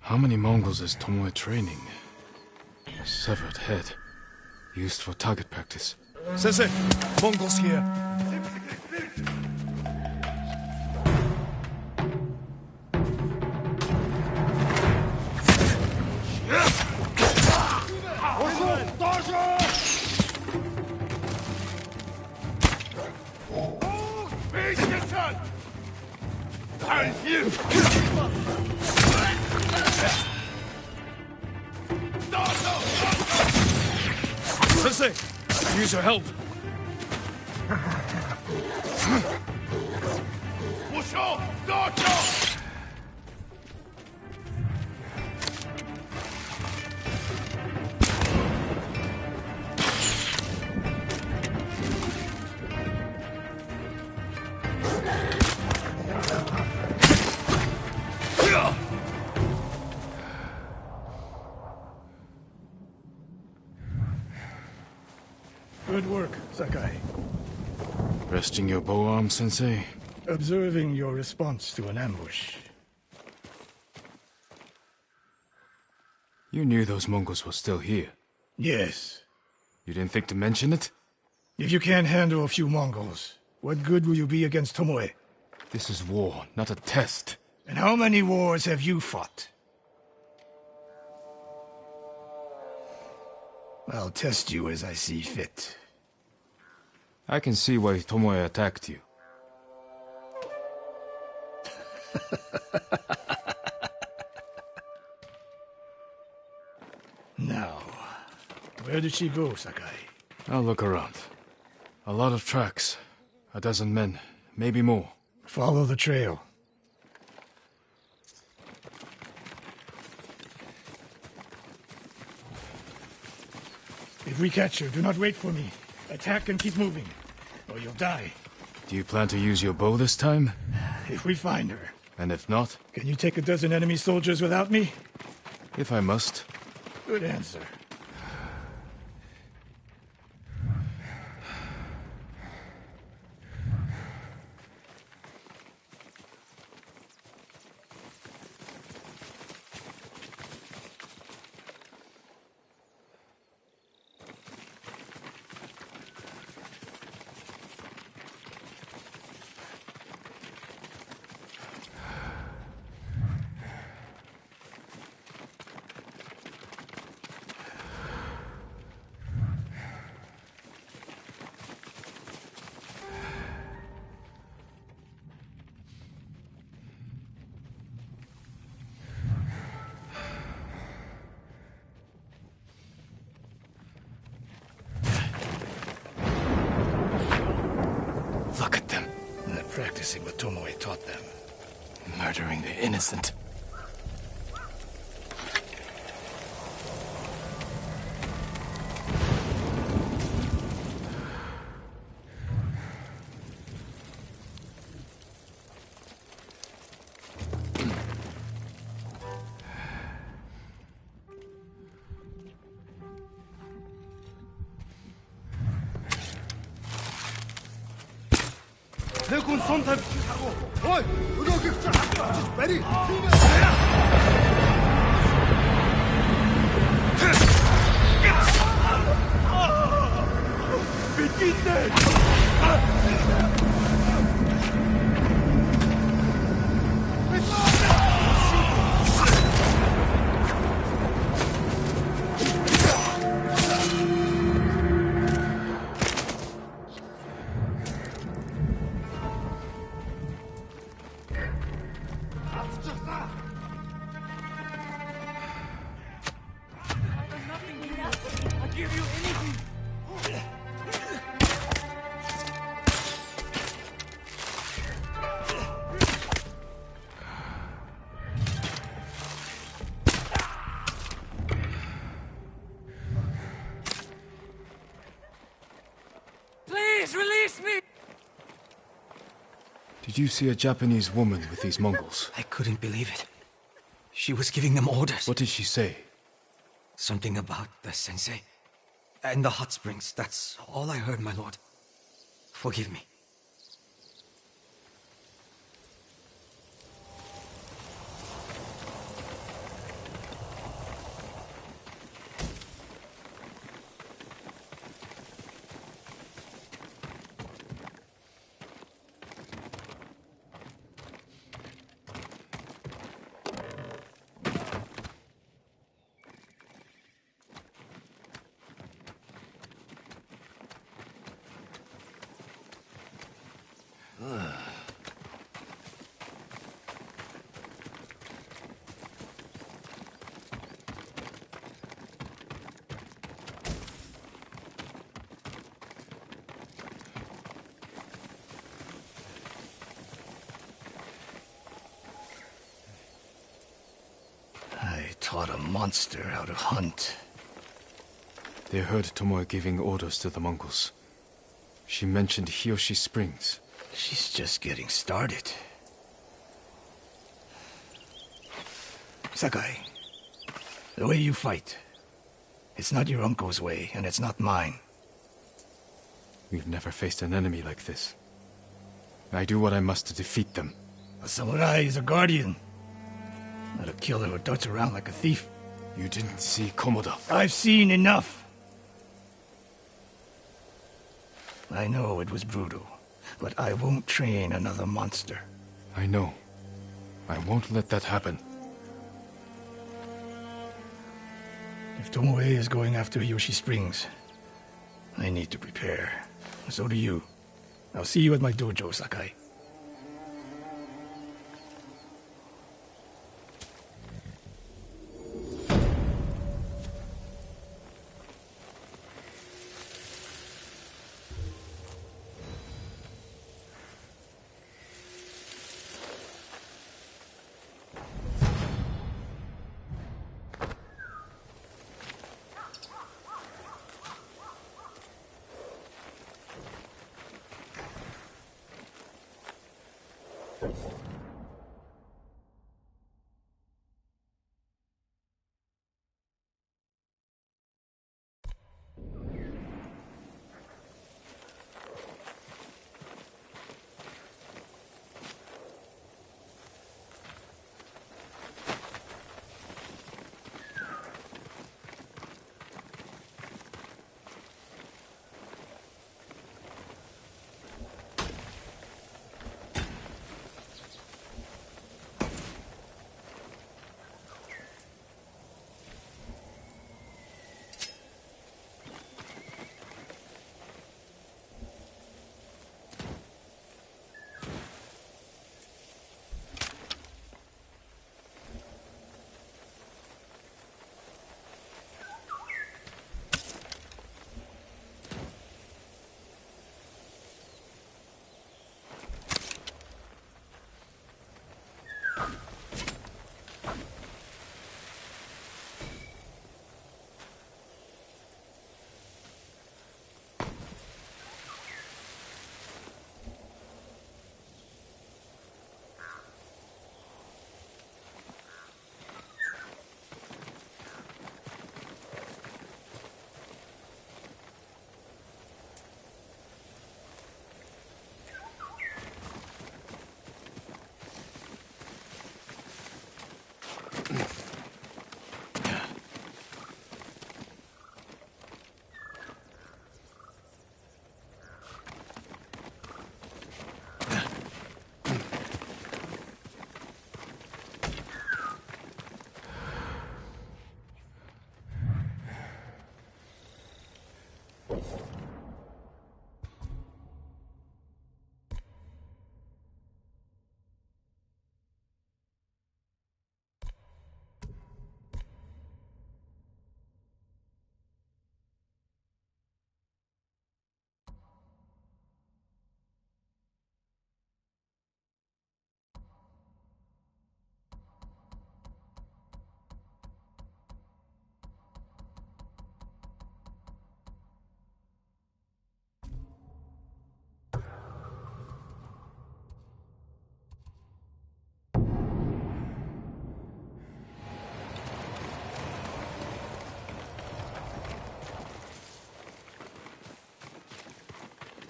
B: How many Mongols is Tomoe training? A severed head. Used for target practice.
F: Sensei! Mongols here!
B: Sensei, I use your help.
L: Good work, Sakai.
B: Resting your bow arm, Sensei?
L: Observing your response to an ambush.
B: You knew those Mongols were still here.
L: Yes.
B: You didn't think to mention it?
L: If you can't handle a few Mongols, what good will you be against Tomoe?
B: This is war, not a test.
L: And how many wars have you fought? I'll test you as I see fit.
B: I can see why Tomoe attacked you.
L: Now, where did she go, Sakai?
B: I'll look around. A lot of tracks. A dozen men, maybe more.
L: Follow the trail. If we catch her, do not wait for me. Attack and keep moving, or you'll die.
B: Do you plan to use your bow this time?
L: If we find her.
B: And if not?
L: Can you take a dozen enemy soldiers without me?
B: If I must.
L: Good answer.
B: Look at them.
L: They're practicing what Tomoe taught them.
B: Murdering the innocent.
C: Нэг хүн сум тавьчих агуу. Ой, өнөөгөө чи хатчих барь. Битгийтэй.
B: Did you see a Japanese woman with these Mongols?
M: I couldn't believe it. She was giving them orders.
B: What did she say?
M: Something about the sensei and the hot springs. That's all I heard, my lord. Forgive me.
L: I taught a monster how to hunt.
B: They heard Tomoe giving orders to the Mongols. She mentioned Hiyoshi Springs.
L: She's just getting started. Sakai, the way you fight, it's not your uncle's way, and it's not mine.
B: We've never faced an enemy like this. I do what I must to defeat them.
L: A samurai is a guardian, not a killer who darts around like a thief.
B: You didn't see Komoda.
L: I've seen enough. I know it was brutal, but I won't train another monster.
B: I know. I won't let that happen.
L: If Tomoe is going after Hiyoshi Springs, I need to prepare. So do you. I'll see you at my dojo, Sakai.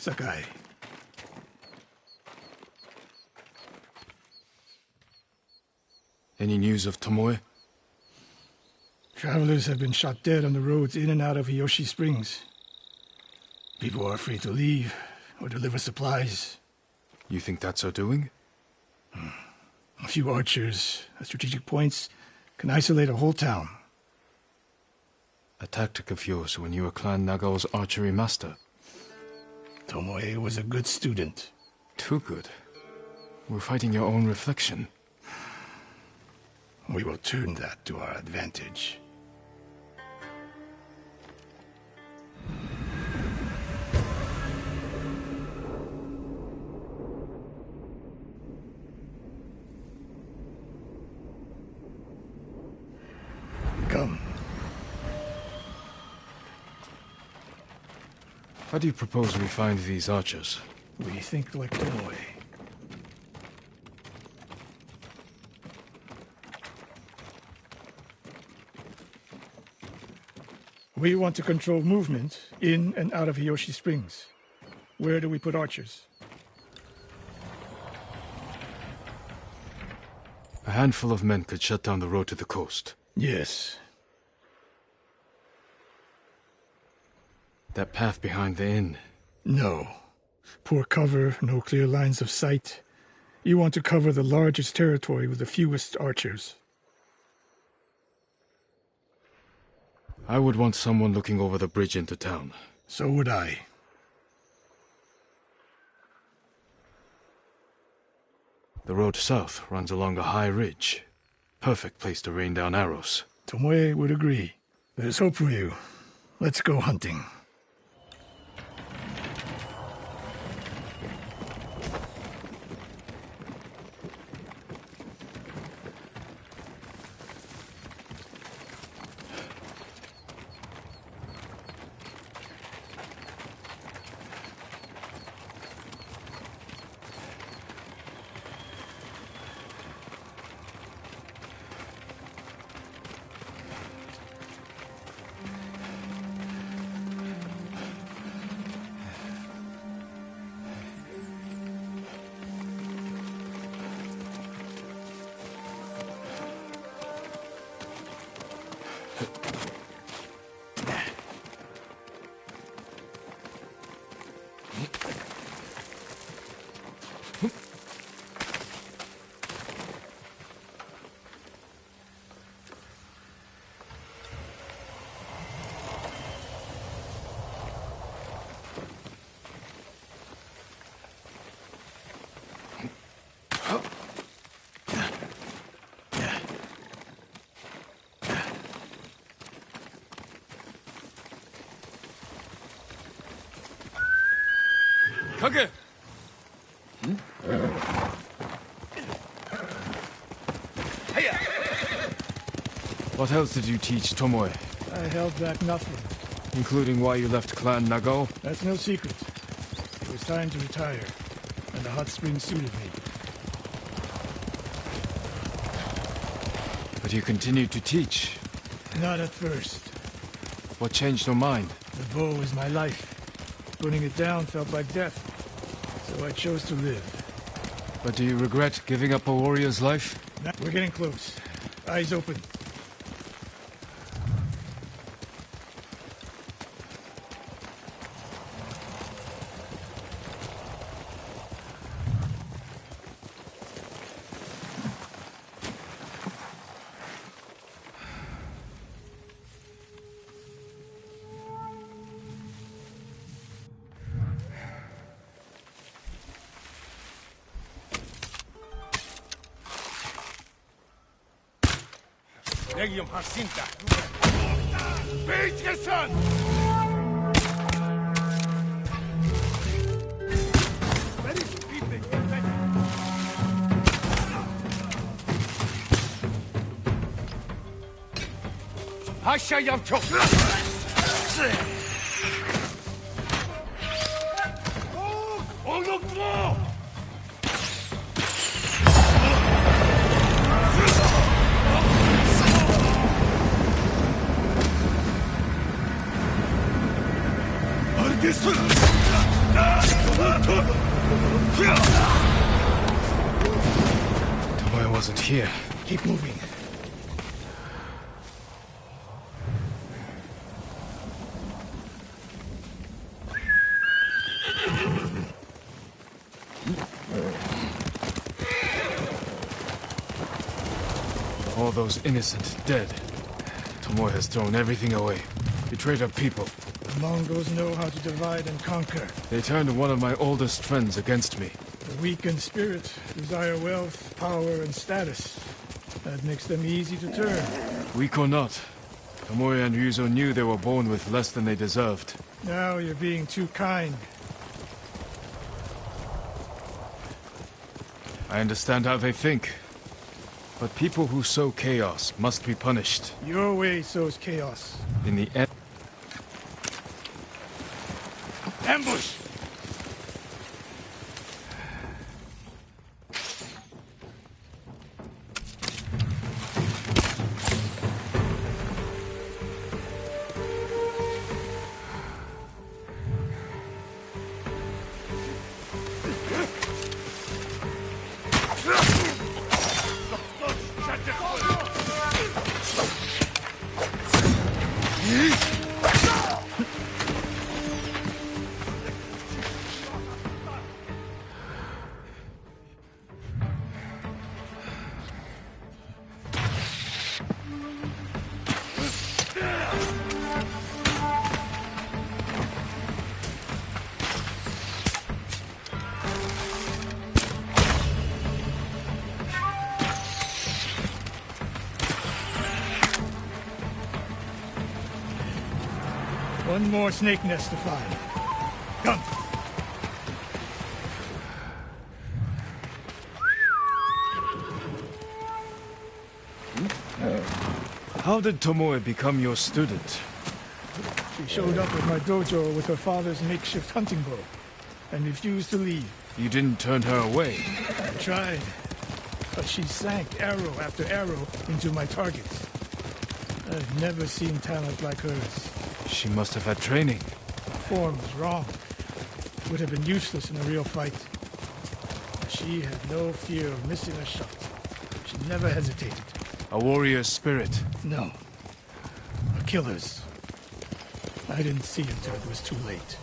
L: Sakai.
B: Any news of Tomoe?
L: Travelers have been shot dead on the roads in and out of Hiyoshi Springs. People are afraid to leave or deliver supplies.
B: You think that's her doing?
L: A few archers at strategic points can isolate a whole town.
B: A tactic of yours when you were Clan Nagao's archery master.
L: Tomoe was a good student.
B: Too good. We're fighting your own reflection.
L: We will turn that to our advantage. Come.
B: How do you propose we find these archers?
L: We think like Tomoe. We want to control movement in and out of Hiyoshi Springs. Where do we put archers?
B: A handful of men could shut down the road to the coast.
L: Yes.
B: That path behind the inn?
L: No. Poor cover, no clear lines of sight. You want to cover the largest territory with the fewest archers.
B: I would want someone looking over the bridge into town.
L: So would I.
B: The road south runs along a high ridge. Perfect place to rain down arrows.
L: Tomoe would agree. There's hope for you. Let's go hunting.
B: Kage! What else did you teach Tomoe?
L: I held back nothing.
B: Including why you left Clan Nagao?
L: That's no secret. It was time to retire, and the hot spring suited me.
B: But you continued to teach.
L: Not at first.
B: What changed your mind?
L: The bow is my life. Putting it down felt like death, so I chose to live.
B: But do you regret giving up a warrior's life?
L: We're getting close. Eyes open.
C: Legium Harsinta. Beetgeson! Hasha Yamcho! Oh, look more!
B: Tomoe wasn't here.
L: Keep moving.
B: All those innocent dead. Tomoe has thrown everything away. Betrayed our people.
L: The Mongols know how to divide and conquer.
B: They turned one of my oldest friends against me.
L: The weak in spirit desire wealth, power, and status. That makes them easy to turn.
B: Weak or not, Tomoe and Ryuzo knew they were born with less than they deserved.
L: Now you're being too kind.
B: I understand how they think. But people who sow chaos must be punished.
L: Your way sows chaos.
B: In the end...
L: Ambush! One more snake nest to find. Come.
B: How did Tomoe become your student?
L: She showed up at my dojo with her father's makeshift hunting bow and refused to leave.
B: You didn't turn her away.
L: I tried, but she sank arrow after arrow into my targets. I've never seen talent like hers.
B: She must have had training.
L: Her form was wrong. Would have been useless in a real fight. She had no fear of missing a shot. She never hesitated.
B: A warrior's spirit.
L: No. A killer's. I didn't see until it was too late.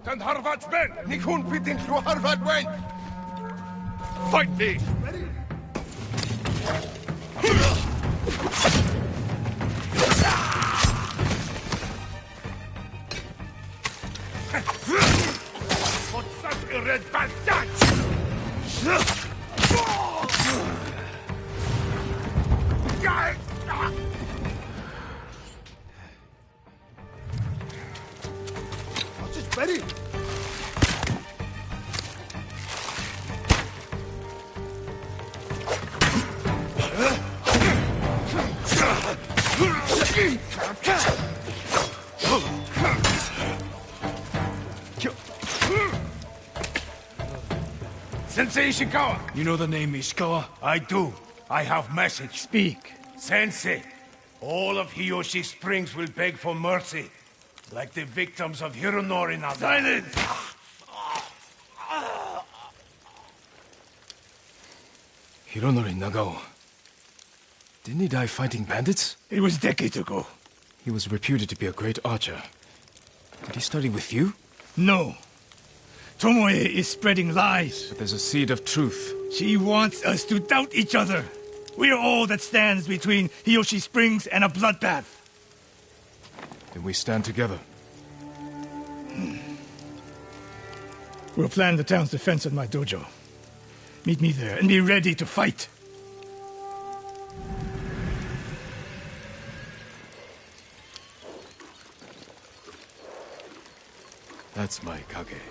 N: Ten harvat men, nikun pitin through harvat went. Fight me! What's that red bastard?
C: What's it, Betty?
N: Sensei Ishikawa!
K: You know the name Ishikawa?
N: I do. I have message.
L: Speak.
N: Sensei, all of Hiyoshi Springs will beg for mercy, like the victims of Hironori Naga.
K: Silence!
B: Hironori Nagao. Didn't he die fighting bandits?
L: It was decades ago.
B: He was reputed to be a great archer. Did he study with you?
L: No. Tomoe is spreading lies.
B: But there's a seed of truth.
L: She wants us to doubt each other. We're all that stands between Hiyoshi Springs and a bloodbath.
B: Then we stand together.
L: We'll plan the town's defense at my dojo. Meet me there and be ready to fight.
B: That's my kage.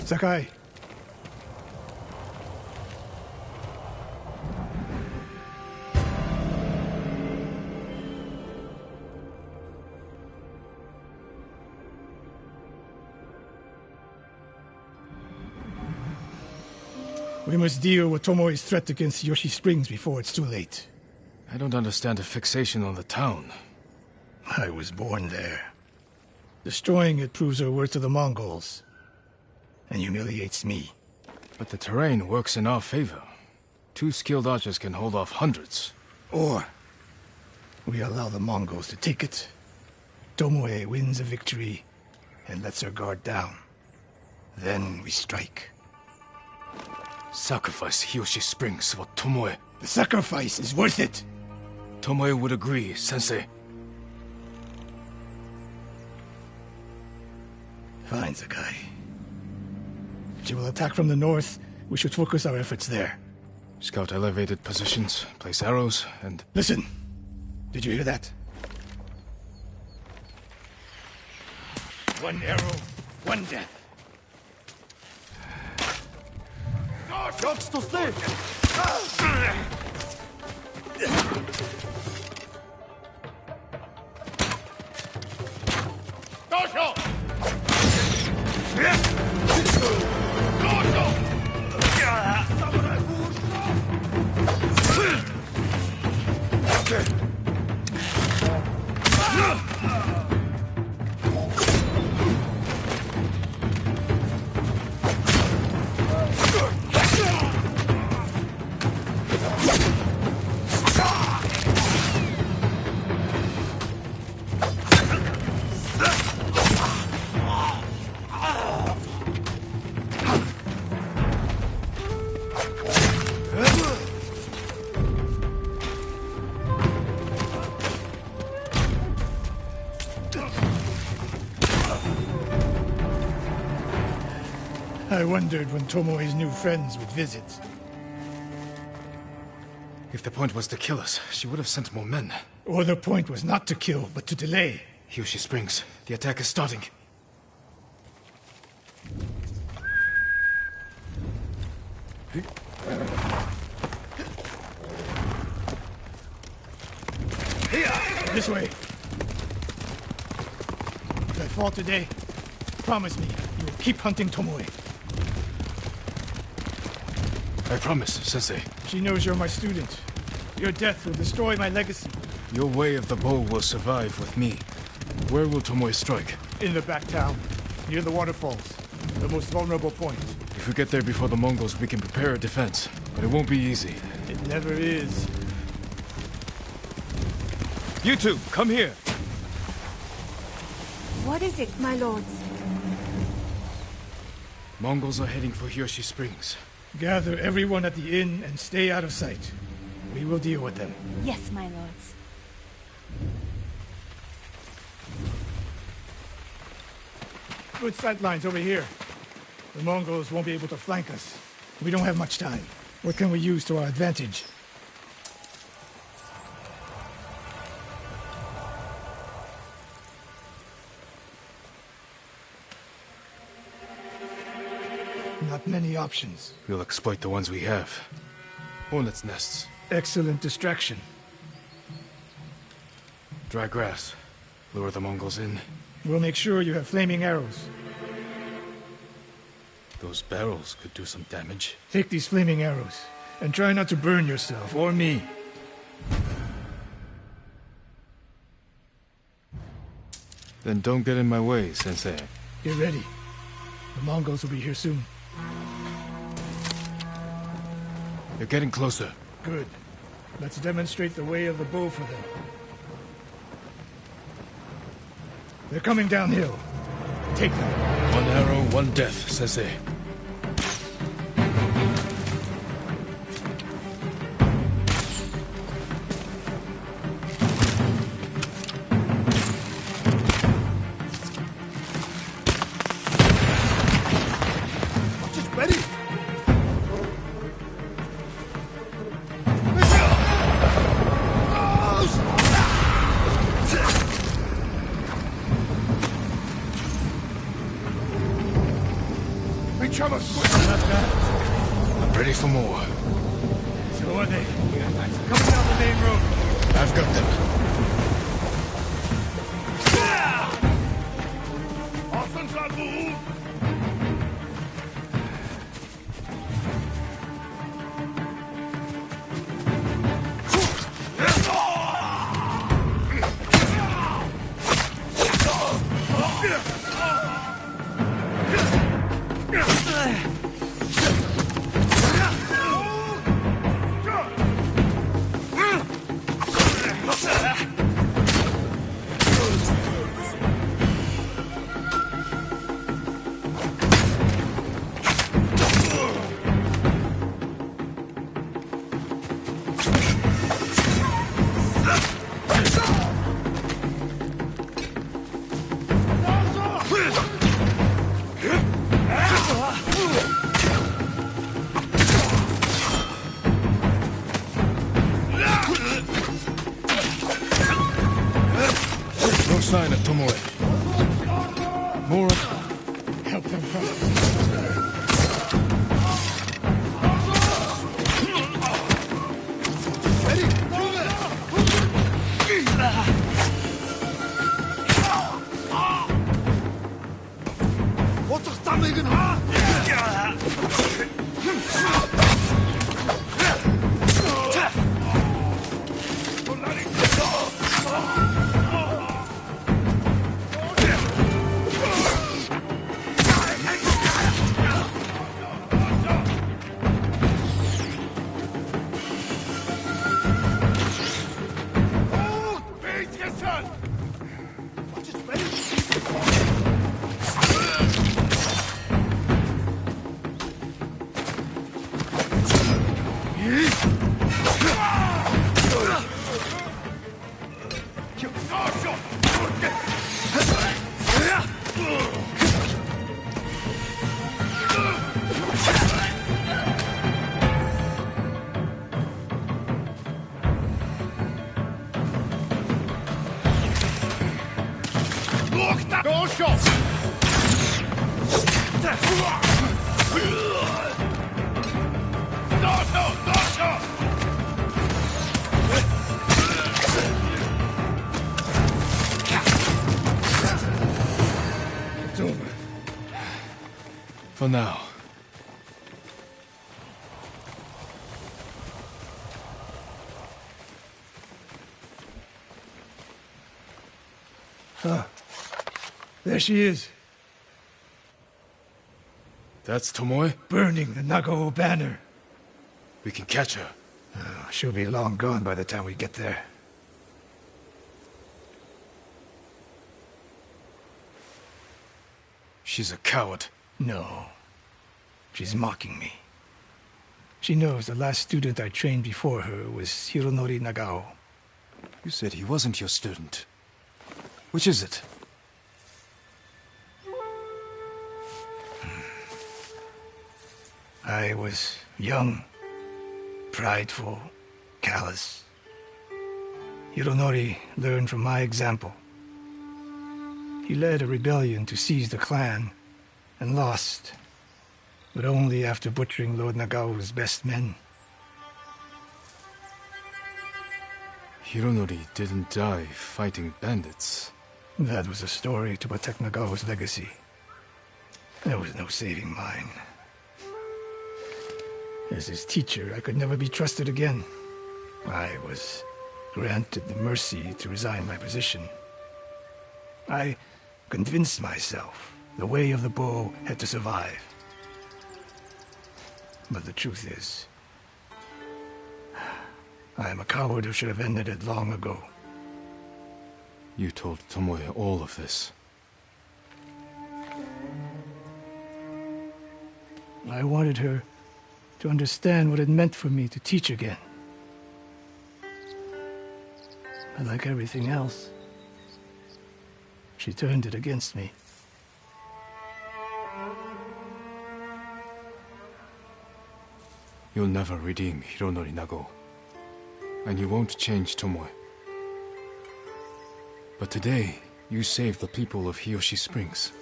L: Sakai. We must deal with Tomoe's threat against Yoshi Springs before it's too late.
B: I don't understand the fixation on the town.
L: I was born there. Destroying it proves our worth to the Mongols. And humiliates me.
B: But the terrain works in our favor. 2 skilled archers can hold off hundreds.
L: Or we allow the Mongols to take it. Tomoe wins a victory and lets her guard down. Then we strike.
B: Sacrifice Hiyoshi Springs for Tomoe.
L: The sacrifice is worth it.
B: Tomoe would agree, Sensei.
L: Fine, Sakai. She will attack from the north. We should focus our efforts there.
B: Scout elevated positions, place arrows, and...
L: Listen! Did you hear that?
N: 1 arrow, 1 death.
C: Как что стоит?
L: I wondered when Tomoe's new friends would visit.
B: If the point was to kill us, she would have sent more men.
L: Or the point was not to kill, but to delay.
B: Hiyoshi Springs. The attack is starting.
L: This way. If I fall today, promise me you will keep hunting Tomoe.
B: I promise, Sensei.
L: She knows you're my student. Your death will destroy my legacy.
B: Your way of the bow will survive with me. Where will Tomoe strike?
L: In the back town, near the waterfalls. The most vulnerable point.
B: If we get there before the Mongols, we can prepare a defense. But it won't be easy.
L: It never is.
B: You two, come here.
I: What is it, my lords?
B: Mongols are heading for Hiyoshi Springs.
L: Gather everyone at the inn and stay out of sight. We will deal with them.
I: Yes, my lords.
L: Good sight lines over here. The Mongols won't be able to flank us. We don't have much time. What can we use to our advantage? Not many options.
B: We'll exploit the ones we have. Hornets' nests.
L: Excellent distraction.
B: Dry grass. Lure the Mongols in.
L: We'll make sure you have flaming arrows.
B: Those barrels could do some damage.
L: Take these flaming arrows, and try not to burn yourself or me.
B: Then don't get in my way, Sensei.
L: Get ready. The Mongols will be here soon.
B: You're getting closer.
L: Good. Let's demonstrate the way of the bow for them. They're coming downhill. Take them.
B: One arrow, one death, Sensei. I'm ready for more.
L: So are they. Coming down the main road.
B: I've got them. No sign of Tomoe. More of...
L: Help them cross. It's over.
B: For now.
L: Huh. There she is.
B: That's Tomoe?
L: Burning the Nagao banner.
B: We can catch her.
L: She'll be long gone by the time we get there.
B: She's a coward.
L: No. She's mocking me. She knows the last student I trained before her was Hironori Nagao.
B: You said he wasn't your student. Which is it?
L: I was young, prideful, callous. Hironori learned from my example. He led a rebellion to seize the clan, and lost, but only after butchering Lord Nagao's best men.
B: Hironori didn't die fighting bandits.
L: That was a story to protect Nagao's legacy. There was no saving mine. As his teacher, I could never be trusted again. I was granted the mercy to resign my position. I convinced myself the way of the bow had to survive. But the truth is, I am a coward who should have ended it long ago.
B: You told Tomoe all of this.
L: I wanted her to understand what it meant for me to teach again. But like everything else, she turned it against me.
B: You'll never redeem Hironori Nagao. And you won't change Tomoe. But today, you saved the people of Hiyoshi Springs.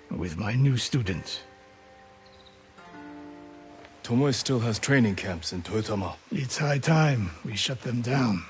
L: With my new student.
B: Tomoe still has training camps in Toyotama.
L: It's high time we shut them down.